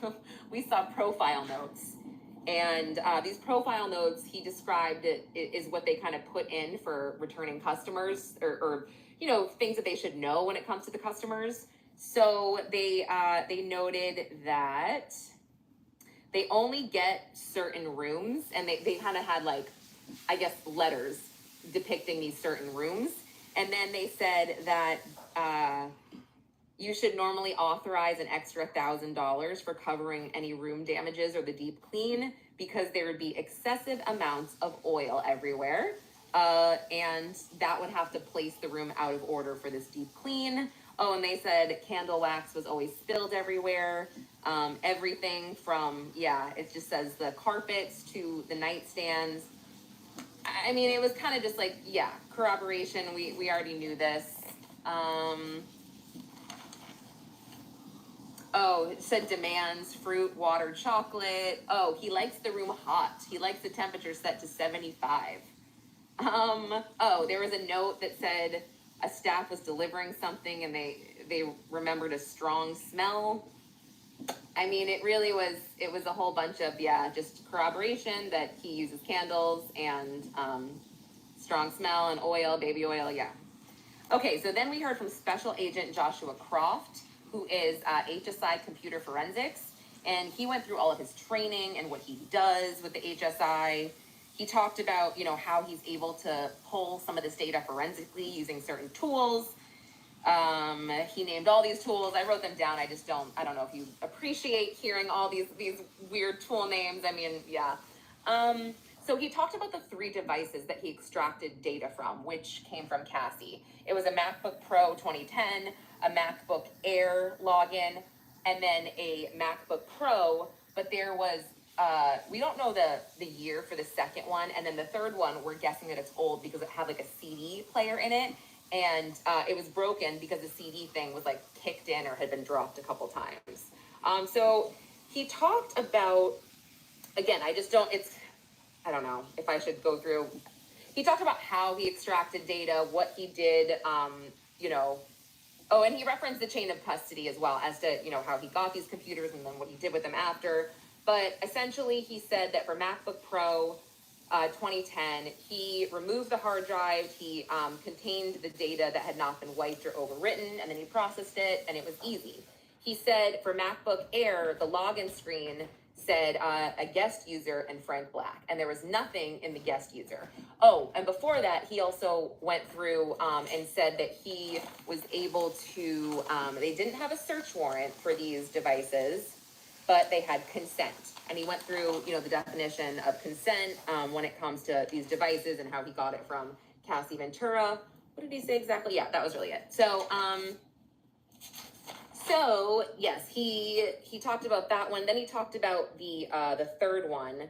we saw profile notes. And these profile notes, he described it is what they kind of put in for returning customers, or you know, things that they should know when it comes to the customers. So they noted that they only get certain rooms, and they kind of had like, I guess, letters depicting these certain rooms. And then they said that you should normally authorize an extra $1,000 for covering any room damages or the deep clean, because there would be excessive amounts of oil everywhere. And that would have to place the room out of order for this deep clean. Oh, and they said candle wax was always spilled everywhere. Everything from, it just says the carpets to the nightstands. I mean, it was kind of just like, corroboration. We already knew this. Oh, it said demands fruit, water, chocolate. Oh, he likes the room hot. He likes the temperature set to 75. Oh, there was a note that said a staff was delivering something and they remembered a strong smell. I mean, it was a whole bunch of, just corroboration that he uses candles and strong smell and oil, baby oil, Okay, so then we heard from Special Agent Joshua Croft, who is HSI Computer Forensics, and he went through all of his training and what he does with the HSI. He talked about, how he's able to pull some of this data forensically using certain tools. He named all these tools. I wrote them down. I don't know if you appreciate hearing all these weird tool names. I mean, so he talked about the 3 devices that he extracted data from, which came from Cassie. It was a MacBook Pro 2010, a MacBook Air login, and then a MacBook Pro, but there was, we don't know the year for the second one, and then the third one, we're guessing that it's old because it had like a CD player in it, and it was broken because the CD thing was like kicked in or had been dropped a couple times. So he talked about, again, I don't know if I should go through. he talked about how he extracted data, what he did, you know, oh, and he referenced the chain of custody as well as to, you know, how he got these computers and then what he did with them after. But essentially, he said that for MacBook Pro 2010, he removed the hard drive, he contained the data that had not been wiped or overwritten, and then he processed it, and it was easy. He said for MacBook Air, the login screen said a guest user and Frank Black, and there was nothing in the guest user. Oh, and before that, he also went through and said that he was able to, they didn't have a search warrant for these devices, but they had consent. And he went through, you know, the definition of consent when it comes to these devices and how he got it from Cassie Ventura. What did he say exactly? Yeah, that was really it. So yes, he talked about that one. Then he talked about the third one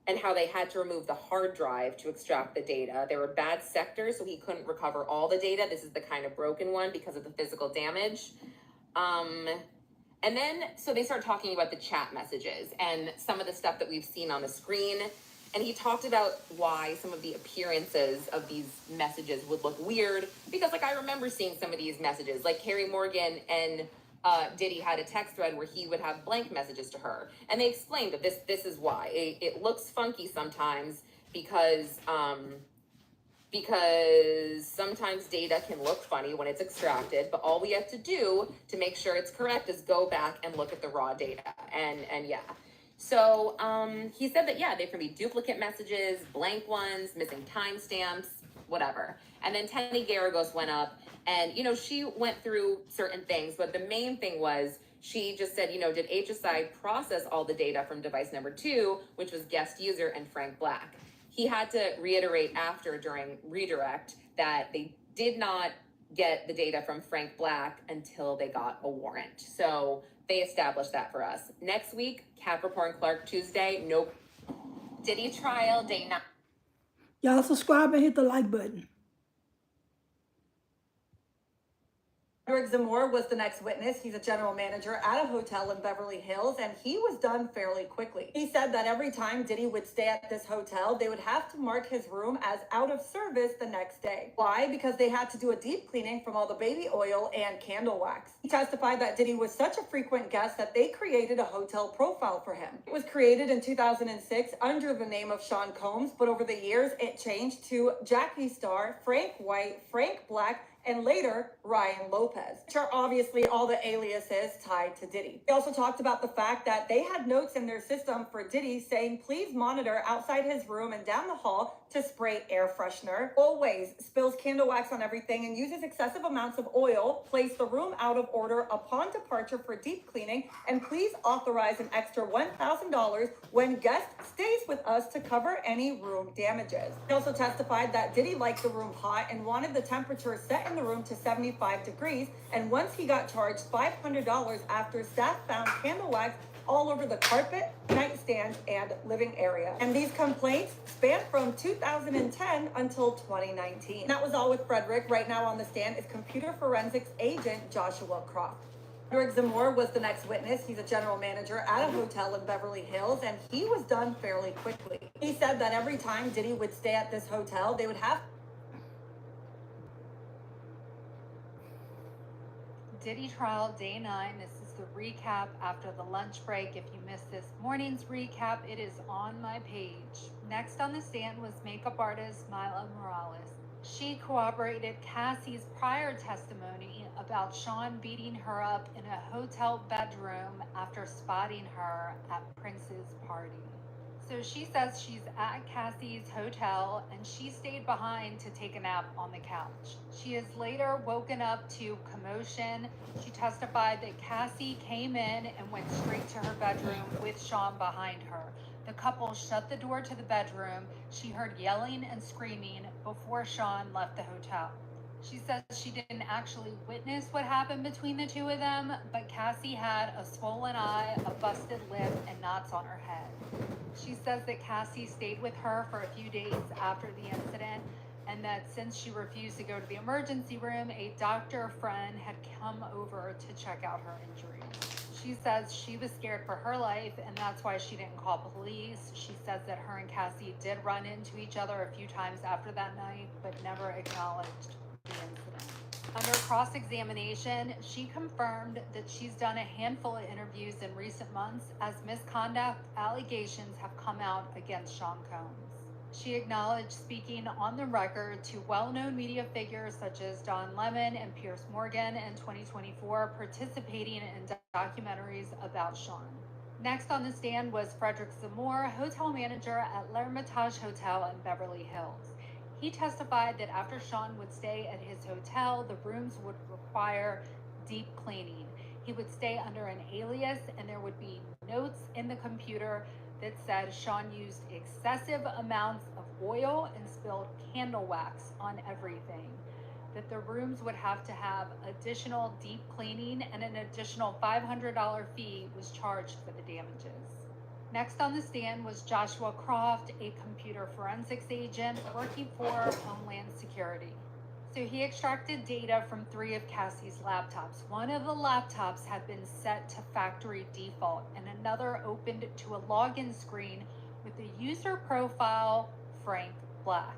and how they had to remove the hard drive to extract the data. There were bad sectors, so he couldn't recover all the data. This is the kind of broken one because of the physical damage. And then, so they started talking about the chat messages and some of the stuff that we've seen on the screen. And he talked about why some of the appearances of these messages would look weird. Because, like, I remember seeing some of these messages. Like, Carrie Morgan and Diddy had a text thread where he would have blank messages to her. And they explained that this is why. It looks funky sometimes because sometimes data can look funny when it's extracted, but all we have to do to make sure it's correct is go back and look at the raw data. And yeah. So he said that, yeah, there can be duplicate messages, blank ones, missing timestamps, whatever. And then Tenny Garagos went up and, you know, she went through certain things, but the main thing was she just said, you know, did HSI process all the data from device number 2, which was guest user and Frank Black? He had to reiterate after during redirect that they did not get the data from Frank Black until they got a warrant. So they established that for us. Next week, Capricorn Clark Tuesday, nope. Diddy trial, day 9. Y'all subscribe and hit the like button. Zamore was the next witness. He's a general manager at a hotel in Beverly Hills, and he was done fairly quickly. He said that every time Diddy would stay at this hotel, they would have to mark his room as out of service the next day. Why? Because they had to do a deep cleaning from all the baby oil and candle wax. He testified that Diddy was such a frequent guest that they created a hotel profile for him. It was created in 2006 under the name of Sean Combs, but over the years, it changed to Jackie Star, Frank White, Frank Black, and later Ryan Lopez, which are obviously all the aliases tied to Diddy. They also talked about the fact that they had notes in their system for Diddy saying, please monitor outside his room and down the hall to spray air freshener, always spills candle wax on everything and uses excessive amounts of oil, place the room out of order upon departure for deep cleaning, and please authorize an extra $1,000 when guest stays with us to cover any room damages. He also testified that Diddy liked the room hot and wanted the temperature set in the room to 75 degrees, and once he got charged $500 after staff found candle wax all over the carpet, nightstand, and living area. And these complaints span from 2010 until 2019. That was all with Frederick. Right now on the stand is computer forensics agent Joshua Croft. Frederick Zamore was the next witness. He's a general manager at a hotel in Beverly Hills, and he was done fairly quickly. He said that every time Diddy would stay at this hotel, they would have Diddy trial day 9. This is the recap after the lunch break. If you missed this morning's recap, it is on my page. Next on the stand was makeup artist Mila Morales. She corroborated Cassie's prior testimony about Sean beating her up in a hotel bedroom after spotting her at Prince's party. So she says she's at Cassie's hotel and she stayed behind to take a nap on the couch. She is later woken up to commotion. She testified that Cassie came in and went straight to her bedroom with Sean behind her. The couple shut the door to the bedroom. She heard yelling and screaming before Sean left the hotel. She says she didn't actually witness what happened between the two of them, but Cassie had a swollen eye, a busted lip, and knots on her head. She says that Cassie stayed with her for a few days after the incident, and that since she refused to go to the emergency room, a doctor friend had come over to check out her injuries. She She says she was scared for her life and that's why she didn't call police. She says that her and Cassie did run into each other a few times after that night, but never acknowledged the incident. Under cross-examination, she confirmed that she's done a handful of interviews in recent months as misconduct allegations have come out against Sean Combs. She acknowledged speaking on the record to well-known media figures such as Don Lemon and Piers Morgan in 2024, participating in documentaries about Sean. Next on the stand was Frederick Zamore, hotel manager at l'Hermitage Hotel in Beverly Hills. He testified that after Sean would stay at his hotel, the rooms would require deep cleaning. He would stay under an alias and there would be notes in the computer that said Sean used excessive amounts of oil and spilled candle wax on everything. That the rooms would have to have additional deep cleaning and an additional $500 fee was charged for the damages. Next on the stand was Joshua Croft, a computer forensics agent working for Homeland Security. So he extracted data from 3 of Cassie's laptops. One of the laptops had been set to factory default and another opened to a login screen with the user profile Frank Black.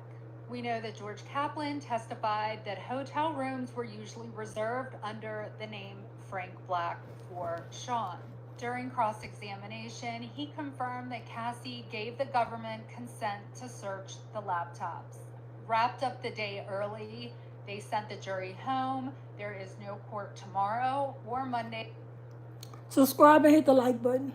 We know that George Kaplan testified that hotel rooms were usually reserved under the name Frank Black for Sean. During cross-examination, he confirmed that Cassie gave the government consent to search the laptops. Wrapped up the day early, they sent the jury home. There is no court tomorrow or Monday. Subscribe and hit the like button.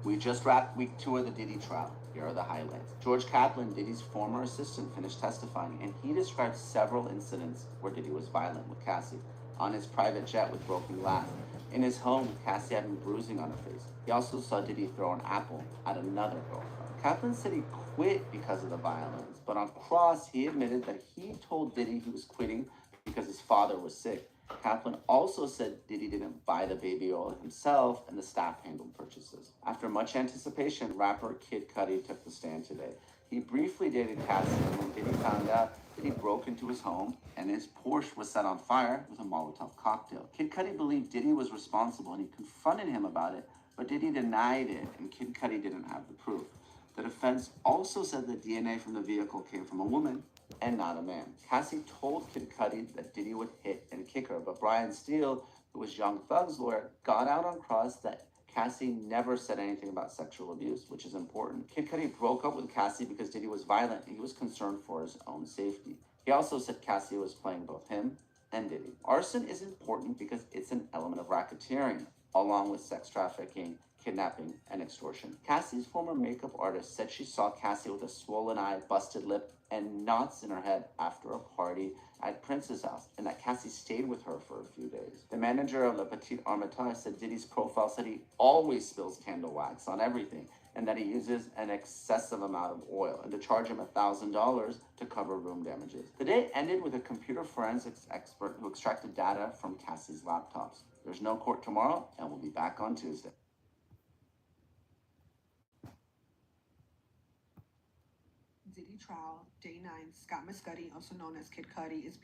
We just wrapped week 2 of the Diddy trial. Here are the highlights. George Kaplan, Diddy's former assistant, finished testifying, and he described several incidents where Diddy was violent with Cassie. On his private jet with broken glass. In his home, Cassie had been bruising on her face. He also saw Diddy throw an apple at another girlfriend. Kaplan said he quit because of the violence, but on cross, he admitted that he told Diddy he was quitting because his father was sick. Kaplan also said Diddy didn't buy the baby oil himself and the staff handled purchases. After much anticipation, rapper Kid Cudi took the stand today. He briefly dated Cassie, and when Diddy found out, Diddy broke into his home and his Porsche was set on fire with a Molotov cocktail. Kid Cudi believed Diddy was responsible and he confronted him about it, but Diddy denied it and Kid Cudi didn't have the proof. The defense also said the DNA from the vehicle came from a woman and not a man. Cassie told Kid Cudi that Diddy would hit and kick her, but Brian Steele, who was Young Thug's lawyer, got out on cross that Cassie never said anything about sexual abuse, which is important. Kid Cudi broke up with Cassie because Diddy was violent and he was concerned for his own safety. He also said Cassie was playing both him and Diddy. Arson is important because it's an element of racketeering, along with sex trafficking, kidnapping, and extortion. Cassie's former makeup artist said she saw Cassie with a swollen eye, busted lip, and knots in her head after a party at Prince's house, and that Cassie stayed with her for a few days. The manager of Le Petit Hermitage said Diddy's profile said he always spills candle wax on everything, and that he uses an excessive amount of oil, and to charge him $1,000 to cover room damages. The day ended with a computer forensics expert who extracted data from Cassie's laptops. There's no court tomorrow, and we'll be back on Tuesday. Diddy trial, day 9, Scott Muscudi, also known as Kid Cudi, is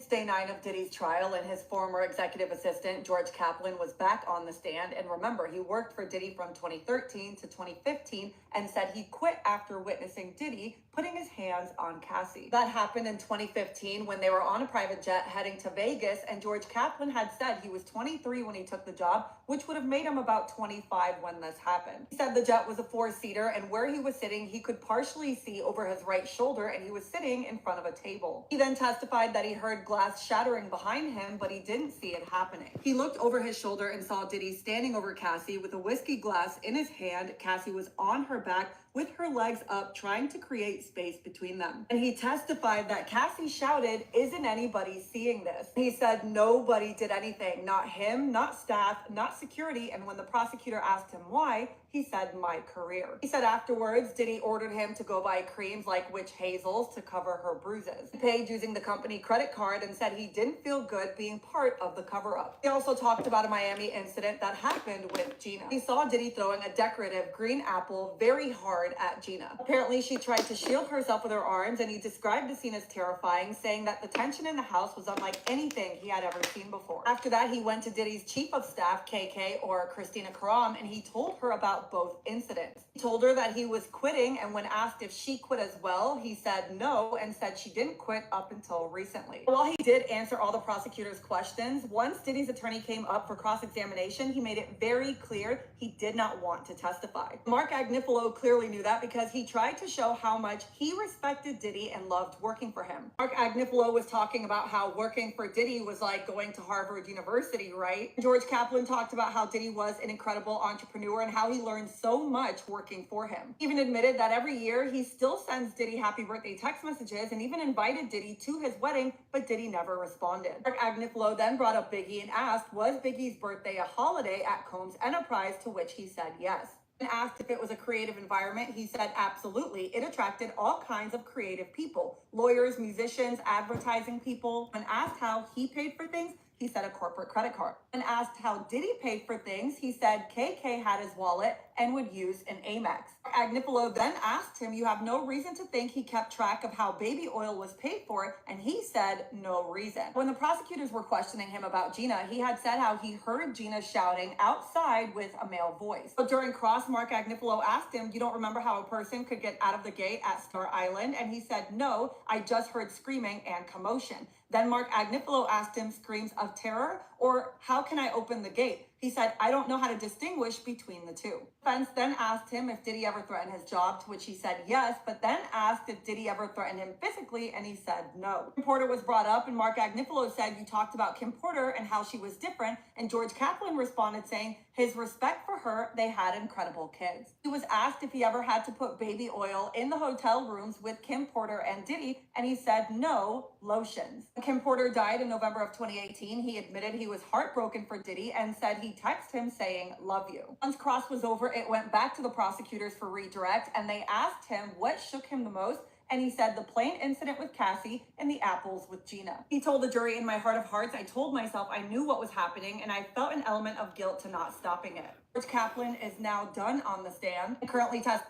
Day 9 of Diddy's trial, and his former executive assistant, George Kaplan, was back on the stand. And remember, he worked for Diddy from 2013 to 2015 and said he quit after witnessing Diddy putting his hands on Cassie. That happened in 2015 when they were on a private jet heading to Vegas, and George Kaplan had said he was 23 when he took the job, which would have made him about 25 when this happened. He said the jet was a 4-seater, and where he was sitting, he could partially see over his right shoulder, and he was sitting in front of a table. He then testified that he heard glass shattering behind him, but he didn't see it happening. He looked over his shoulder and saw Diddy standing over Cassie with a whiskey glass in his hand. Cassie was on her back with her legs up, trying to create space between them. And he testified that Cassie shouted, "Isn't anybody seeing this?" He said nobody did anything, not him, not staff, not security. And when the prosecutor asked him why, he said, "My career." He said afterwards, Diddy ordered him to go buy creams like witch hazels to cover her bruises. He paid using the company credit card, and and said he didn't feel good being part of the cover-up. He also talked about a Miami incident that happened with Gina. He saw Diddy throwing a decorative green apple very hard at Gina. Apparently, she tried to shield herself with her arms, and he described the scene as terrifying, saying that the tension in the house was unlike anything he had ever seen before. After that, he went to Diddy's chief of staff, KK, or Christina Karam, and he told her about both incidents. He told her that he was quitting, and when asked if she quit as well, he said no and said she didn't quit up until recently. While he did answer all the prosecutor's questions, once Diddy's attorney came up for cross-examination, he made it very clear he did not want to testify. Mark Agnifilo clearly knew that because he tried to show how much he respected Diddy and loved working for him. Mark Agnifilo was talking about how working for Diddy was like going to Harvard University, right? George Kaplan talked about how Diddy was an incredible entrepreneur and how he learned so much working for him. He even admitted that every year he still sends Diddy happy birthday text messages and even invited Diddy to his wedding, but Diddy never responded. Mark Agnifilo then brought up Biggie and asked, was Biggie's birthday a holiday at Combs Enterprise, to which he said yes. When asked if it was a creative environment, he said absolutely. It attracted all kinds of creative people, lawyers, musicians, advertising people. When asked how he paid for things, he said a corporate credit card. When asked how Diddy paid for things, he said KK had his wallet and would use an Amex. Agnifilo then asked him, you have no reason to think he kept track of how baby oil was paid for, and he said no reason. When the prosecutors were questioning him about Gina, he had said how he heard Gina shouting outside with a male voice. But during cross, Mark Agnifilo asked him, you don't remember how a person could get out of the gate at Star Island? And he said, no, I just heard screaming and commotion. Then Mark Agnifilo asked him, screams of terror, or how can I open the gate? He said, I don't know how to distinguish between the two. Defense then asked him if Diddy ever threatened his job, to which he said yes, but then asked if Diddy ever threatened him physically, and he said no. Kim Porter was brought up, and Mark Agnifilo said, you talked about Kim Porter and how she was different, and George Kaplan responded saying his respect for her, they had incredible kids. He was asked if he ever had to put baby oil in the hotel rooms with Kim Porter and Diddy, and he said no, lotions. When Kim Porter died in November of 2018, he admitted he was heartbroken for Diddy and said he texted him saying, love you. Once cross was over, it went back to the prosecutors for redirect, and they asked him what shook him the most, and he said the plane incident with Cassie and the apples with Gina. He told the jury, in my heart of hearts, I told myself I knew what was happening, and I felt an element of guilt to not stopping it. George Kaplan is now done on the stand and currently testifying.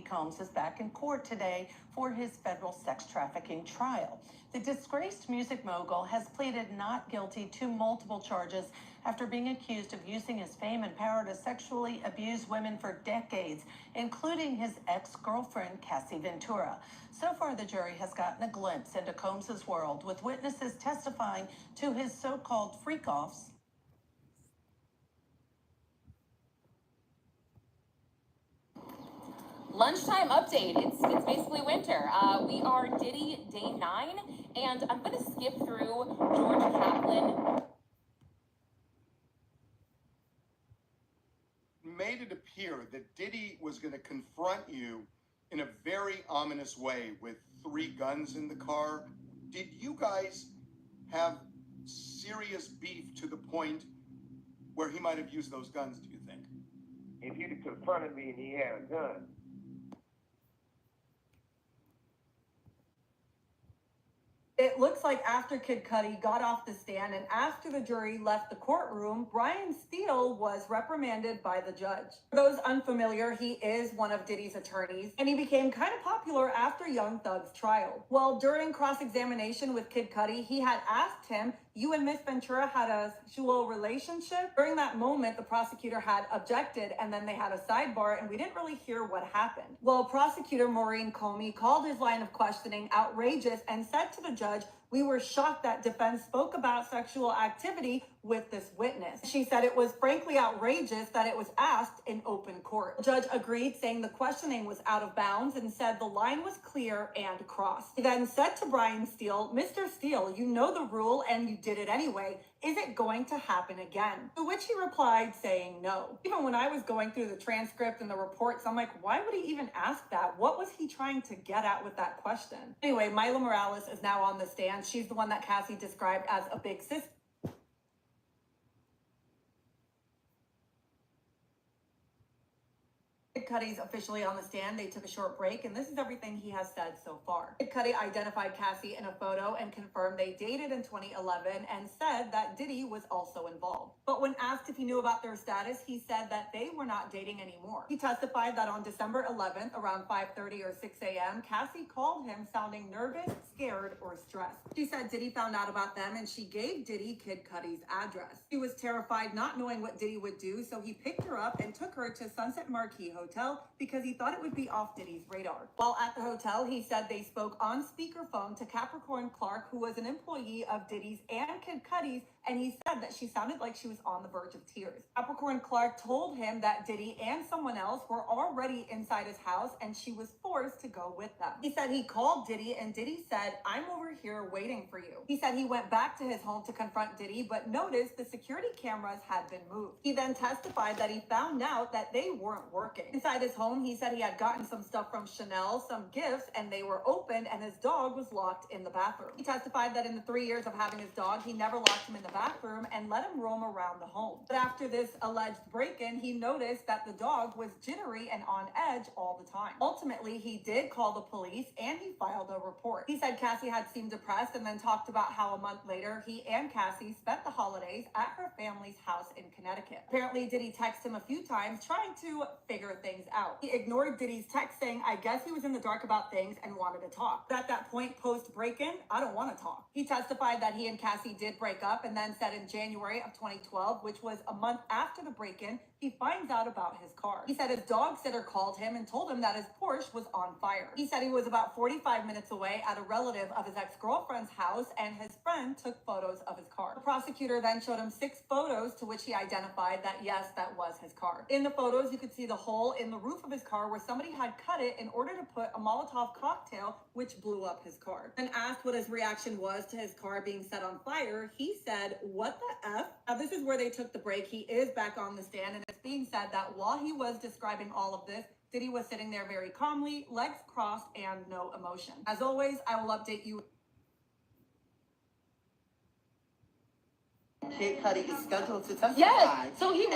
Combs is back in court today for his federal sex trafficking trial. The disgraced music mogul has pleaded not guilty to multiple charges after being accused of using his fame and power to sexually abuse women for decades, including his ex-girlfriend, Cassie Ventura. So far, the jury has gotten a glimpse into Combs's world, with witnesses testifying to his so-called freak-offs. Lunchtime update. It's basically winter. We are Diddy day 9, and I'm going to skip through George Kaplan. Made it appear that Diddy was going to confront you in a very ominous way with 3 guns in the car. Did you guys have serious beef to the point where he might have used those guns, do you think? If he'd have confronted me and he had a gun, It looks like after Kid Cudi got off the stand and after the jury left the courtroom, Brian Steele was reprimanded by the judge. For those unfamiliar, he is one of Diddy's attorneys, and he became kind of popular after Young Thug's trial. Well, during cross-examination with Kid Cudi, he had asked him, you and Miss Ventura had a sexual relationship? During that moment, the prosecutor had objected, and then they had a sidebar, and we didn't really hear what happened. Well, prosecutor Maureen Comey called his line of questioning outrageous and said to the judge, we were shocked that defense spoke about sexual activity with this witness. She said it was frankly outrageous that it was asked in open court. The judge agreed, saying the questioning was out of bounds and said the line was clear and crossed. He then said to Brian Steele, Mr. Steele, you know the rule and you did it anyway. Is it going to happen again? To which he replied saying no. Even when I was going through the transcript and the reports, I'm like, why would he even ask that? What was he trying to get at with that question? Anyway, Mila Morales is now on the stand. She's the one that Cassie described as a big sister. Cudi's officially on the stand. They took a short break, and this is everything he has said so far. Kid Cudi identified Cassie in a photo and confirmed they dated in 2011 and said that Diddy was also involved. But when asked if he knew about their status, he said that they were not dating anymore. He testified that on December 11th, around 5:30 or 6 a.m., Cassie called him sounding nervous, scared, or stressed. She said Diddy found out about them, and she gave Diddy Kid Cudi's address. He was terrified, not knowing what Diddy would do, so he picked her up and took her to Sunset Marquis Hotel because he thought it would be off Diddy's radar. While at the hotel, he said they spoke on speakerphone to Capricorn Clark, who was an employee of Diddy's and Kid Cudi's, and he said that she sounded like she was on the verge of tears. Capricorn Clark told him that Diddy and someone else were already inside his house and she was forced to go with them. He said he called Diddy and Diddy said, "I'm over here waiting for you." He said he went back to his home to confront Diddy, but noticed the security cameras had been moved. He then testified that he found out that they weren't working. Inside his home, he said he had gotten some stuff from Chanel, some gifts, and they were opened, and his dog was locked in the bathroom. He testified that in the 3 years of having his dog, he never locked him in the bathroom and let him roam around the home. But after this alleged break-in, he noticed that the dog was jittery and on edge all the time. Ultimately, he did call the police and he filed a report. He said Cassie had seemed depressed and then talked about how a month later, he and Cassie spent the holidays at her family's house in Connecticut. Apparently, Diddy texted him a few times trying to figure things out. He ignored Diddy's text saying, "I guess he was in the dark about things and wanted to talk." But at that point, post break-in, "I don't want to talk." He testified that he and Cassie did break up and then said in January of 2012, which was a month after the break-in, he finds out about his car. He said his dog sitter called him and told him that his Porsche was on fire. He said he was about 45 minutes away at a relative of his ex-girlfriend's house and his friend took photos of his car. The prosecutor then showed him 6 photos to which he identified that yes, that was his car. In the photos, you could see the hole in the roof of his car where somebody had cut it in order to put a Molotov cocktail, which blew up his car. When asked what his reaction was to his car being set on fire, he said, "What the F?" Now, this is where they took the break. He is back on the stand, and it's being said that while he was describing all of this, Diddy was sitting there very calmly, legs crossed, and no emotion. As always, I will update you. Kid Cudi is scheduled to testify. Yes, so he...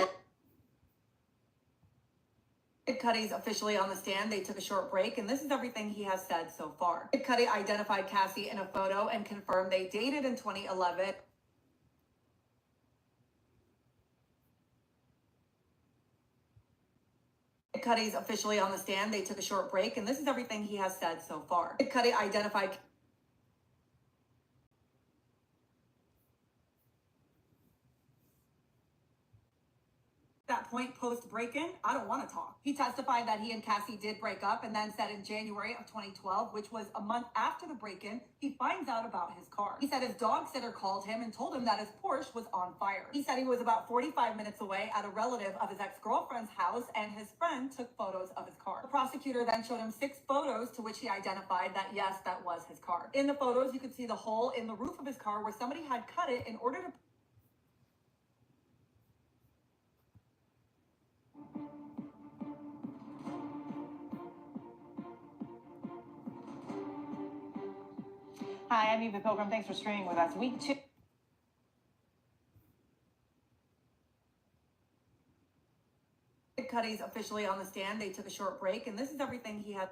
Kid Cudi's officially on the stand. They took a short break, and this is everything he has said so far. Kid Cudi identified Cassie in a photo and confirmed they dated in 2011. Kid Cudi's officially on the stand. They took a short break, and this is everything he has said so far. Kid Cudi identified... that point post break-in, "I don't want to talk." He testified that he and Cassie did break up and then said in January of 2012, which was a month after the break-in, he finds out about his car. He said his dog sitter called him and told him that his Porsche was on fire. He said he was about 45 minutes away at a relative of his ex-girlfriend's house and his friend took photos of his car. The prosecutor then showed him 6 photos to which he identified that yes, that was his car. In the photos, you could see the hole in the roof of his car where somebody had cut it in order to... Hi, I'm Eva Pilgrim. Thanks for streaming with us. Week 2. Kid Cudi's officially on the stand. They took a short break, and this is everything he had.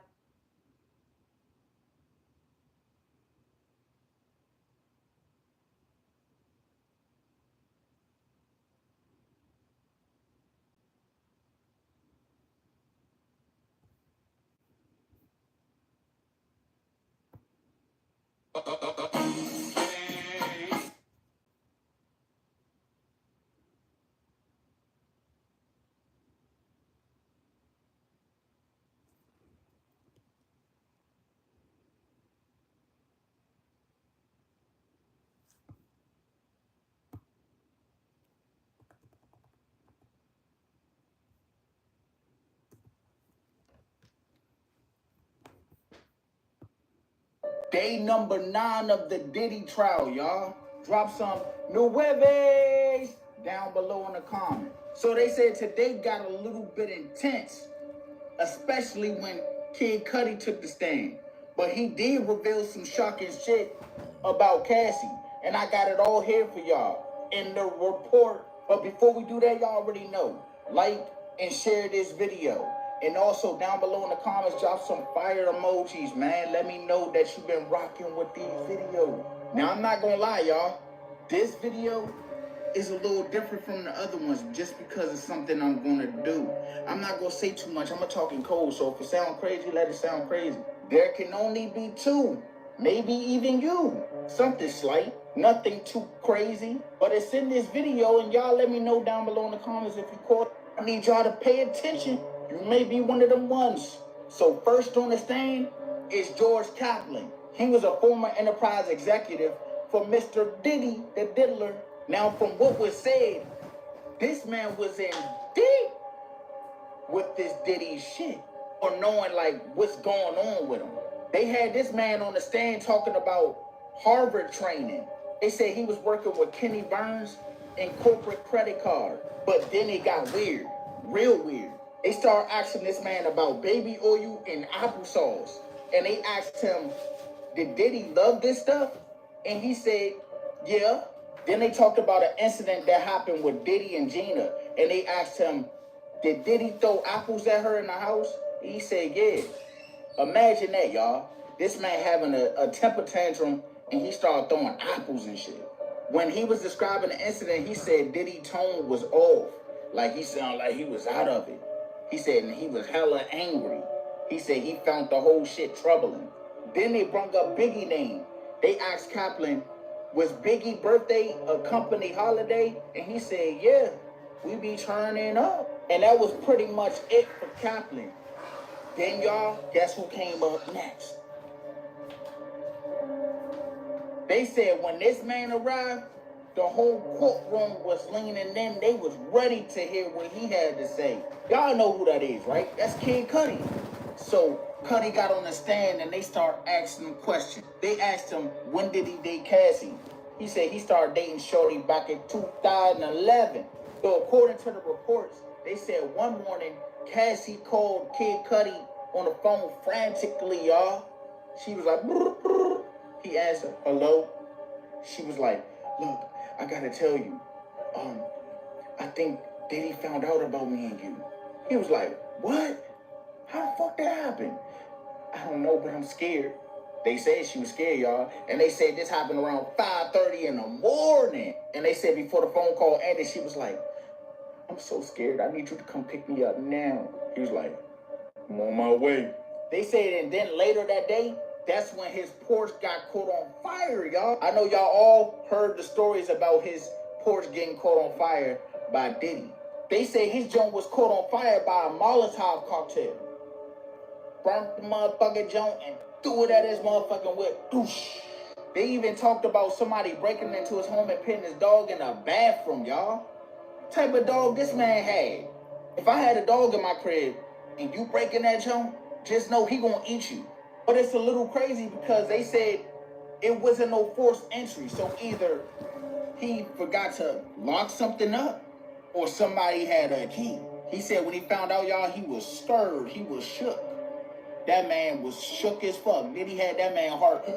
Day number 9 of the Diddy trial, y'all. Drop some nueves down below in the comments. So they said today got a little bit intense, especially when Kid Cudi took the stand. But he did reveal some shocking shit about Cassie. And I got it all here for y'all in the report. But before we do that, y'all already know. Like and share this video. And also down below in the comments, drop some fire emojis, man. Let me know that you've been rocking with these videos. Now, I'm not gonna lie, y'all. This video is a little different from the other ones just because it's something I'm gonna do. I'm not gonna say too much. I'm gonna talk in code, so if it sounds crazy, let it sound crazy. There can only be two, maybe even you. Something slight, nothing too crazy, but it's in this video, and y'all let me know down below in the comments if you caught. I need y'all to pay attention. You may be one of them ones. So first on the stand is George Kaplan. He was a former enterprise executive for Mr. Diddy, the diddler. Now, from what was said, this man was in deep with this Diddy shit, or knowing like what's going on with him. They had this man on the stand talking about Harvard training. They said he was working with Kenny Burns and corporate credit card. But then it got weird, real weird. They started asking this man about baby oil and applesauce. And they asked him, did Diddy love this stuff? And he said, yeah. Then they talked about an incident that happened with Diddy and Gina. And they asked him, did Diddy throw apples at her in the house? He said, yeah. Imagine that, y'all. This man having a temper tantrum and he started throwing apples and shit. When he was describing the incident, he said Diddy's tone was off. Like he sounded like he was out of it. He said he was hella angry. He said he found the whole shit troubling. Then they brought up Biggie name. They asked Kaplan, was Biggie birthday a company holiday? And he said, yeah, we be turning up. And that was pretty much it for Kaplan. Then y'all, guess who came up next? They said when this man arrived, the whole courtroom was leaning in. They was ready to hear what he had to say. Y'all know who that is, right? That's Kid Cudi. So Cudi got on the stand and they start asking him questions. They asked him, when did he date Cassie? He said he started dating Shorty back in 2011. So according to the reports, they said one morning, Cassie called Kid Cudi on the phone frantically, y'all. She was like, brr, brr. He answered, hello? She was like, look, I gotta tell you, I think Diddy found out about me and you. He was like, what? How the fuck that happened? I don't know, but I'm scared. They said she was scared, y'all. And they said this happened around 5:30 in the morning. And they said before the phone call ended, she was like, I'm so scared. I need you to come pick me up now. He was like, I'm on my way. They said, and then later that day, that's when his Porsche got caught on fire, y'all. I know y'all all heard the stories about his Porsche getting caught on fire by Diddy. They say his joint was caught on fire by a Molotov cocktail. Burnt the motherfucking joint and threw it at his motherfucking whip. Doosh. They even talked about somebody breaking into his home and putting his dog in a bathroom, y'all. What type of dog this man had? If I had a dog in my crib and you break in that joint, just know he gonna eat you. But it's a little crazy because they said it wasn't no forced entry. So either he forgot to lock something up or somebody had a key. He said when he found out, y'all, he was scared. He was shook. That man was shook as fuck. Then he had that man heart.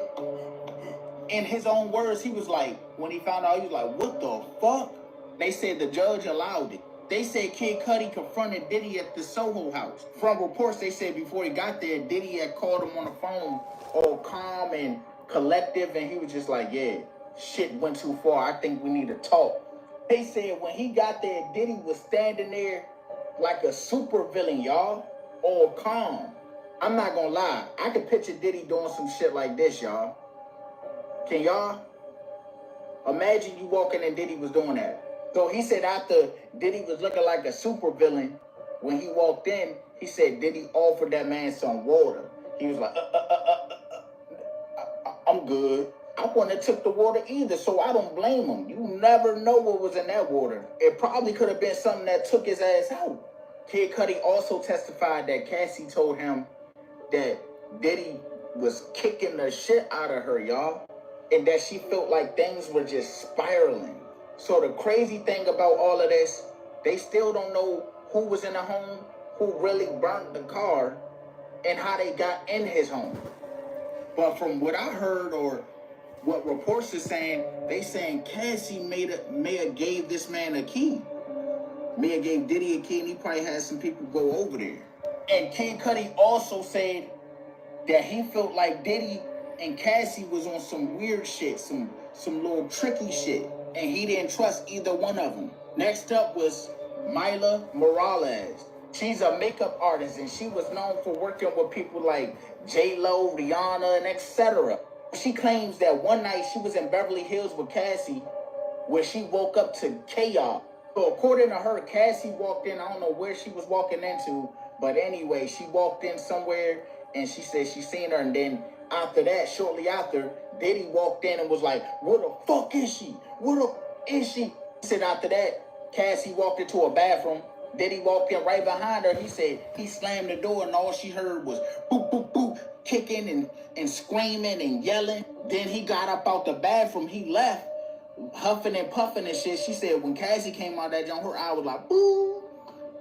In his own words, he was like, when he found out, he was like, what the fuck? They said the judge allowed it. They said Kid Cudi confronted Diddy at the Soho house. From reports, they said before he got there, Diddy had called him on the phone, all calm and collective, and he was just like, yeah, shit went too far. I think we need to talk. They said when he got there, Diddy was standing there like a super villain, y'all, all calm. I'm not gonna lie, I could picture Diddy doing some shit like this, y'all. Can y'all? Imagine you walking and Diddy was doing that. So he said after Diddy was looking like a super villain, when he walked in, he said Diddy offered that man some water. He was like, I'm good. I wouldn't have took the water either, so I don't blame him. You never know what was in that water. It probably could have been something that took his ass out. Kid Cudi also testified that Cassie told him that Diddy was kicking the shit out of her, y'all, and that she felt like things were just spiraling. So the crazy thing about all of this, they still don't know who was in the home, who really burnt the car, and how they got in his home. But from what I heard, or what reports are saying, they saying Cassie may have gave this man a key. May have gave Diddy a key, and he probably had some people go over there. And Kid Cudi also said that he felt like Diddy and Cassie was on some weird shit, some little tricky shit, and he didn't trust either one of them. Next up was Myla Morales. She's a makeup artist, and she was known for working with people like J-Lo, Rihanna, and etc. She claims that one night she was in Beverly Hills with Cassie, where she woke up to chaos. So according to her, Cassie walked in, I don't know where she was walking into, but anyway, she walked in somewhere, and she said she seen her, and then after that, shortly after, Diddy walked in and was like, where the fuck is she? Where the is she? He said after that, Cassie walked into a bathroom. Diddy walked in right behind her. He said he slammed the door and all she heard was boop, boop, boop, kicking and screaming and yelling. Then he got up out the bathroom. He left, huffing and puffing and shit. She said when Cassie came out that joint, her eye was like, boo,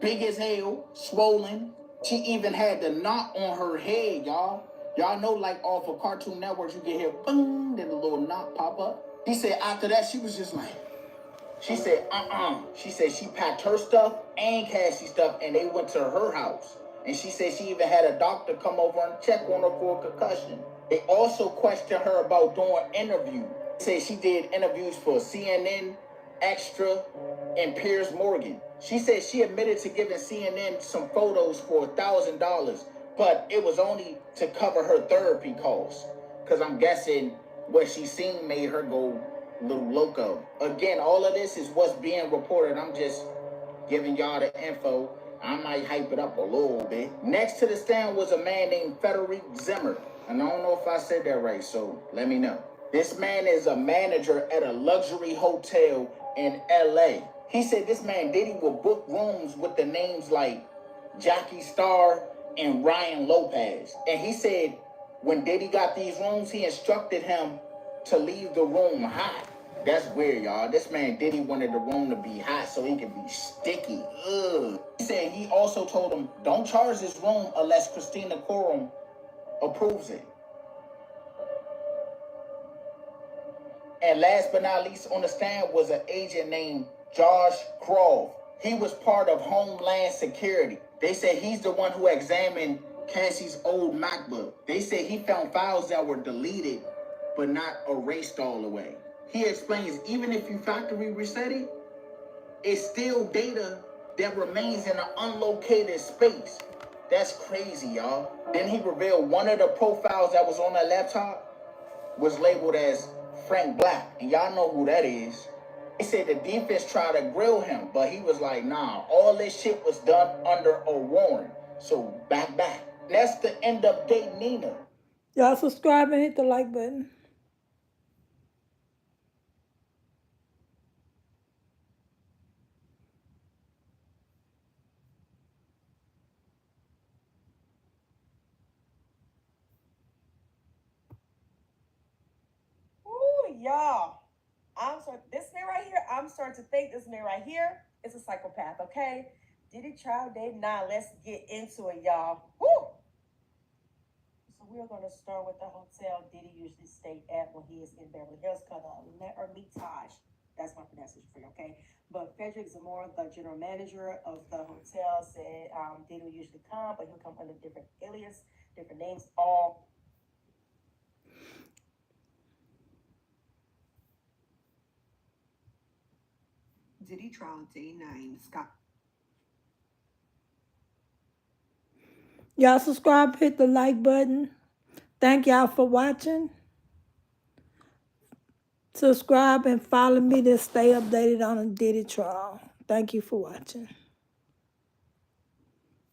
big as hell, swollen. She even had the knot on her head, y'all. Y'all know, like off of Cartoon Networks, you can hear boom, then a little knot pop up. He said after that, she was just like, she said, She said she packed her stuff and Cassie's stuff, and they went to her house. And she said she even had a doctor come over and check on her for a concussion. They also questioned her about doing interviews. They said she did interviews for CNN, Extra, and Piers Morgan. She said she admitted to giving CNN some photos for $1,000, but it was only to cover her therapy costs. Because I'm guessing what she seen made her go little loco. Again, all of this is what's being reported. I'm just giving y'all the info. I might hype it up a little bit. Next to the stand was a man named Frederick Zimmer. And I don't know if I said that right, so let me know. This man is a manager at a luxury hotel in LA. He said this man Diddy would book rooms with the names like Jackie Starr and Ryan Lopez. And he said when Diddy got these rooms, he instructed him to leave the room hot. That's weird, y'all. This man Diddy wanted the room to be hot so he could be sticky. Ugh. He said he also told him, don't charge this room unless Christina Coram approves it. And last but not least on the stand was an agent named Josh Croft. He was part of Homeland Security. They said he's the one who examined Cassie's old MacBook. They said he found files that were deleted but not erased all the way. He explains even if you factory reset it, it's still data that remains in an unlocated space. That's crazy, y'all. Then he revealed one of the profiles that was on that laptop was labeled as Frank Black, and y'all know who that is. They said the defense tried to grill him, but he was like, nah, all this shit was done under a warrant. So back. That's the end of Date Nina. Y'all subscribe and hit the like button. Ooh, y'all. This man right here, I'm starting to think this man right here is a psychopath, okay? Diddy trial day 9. Let's get into it, y'all. Woo! So we're going to start with the hotel Diddy usually stayed at when he is in Beverly Hills, called Hermitage. That's my pronunciation for you, okay? But Frederick Zamore, the general manager of the hotel, said Diddy will usually come, but he'll come under different alias, different names, all. Diddy trial day 9. Scott. Y'all subscribe, hit the like button. Thank y'all for watching. Subscribe and follow me to stay updated on the Diddy trial. Thank you for watching.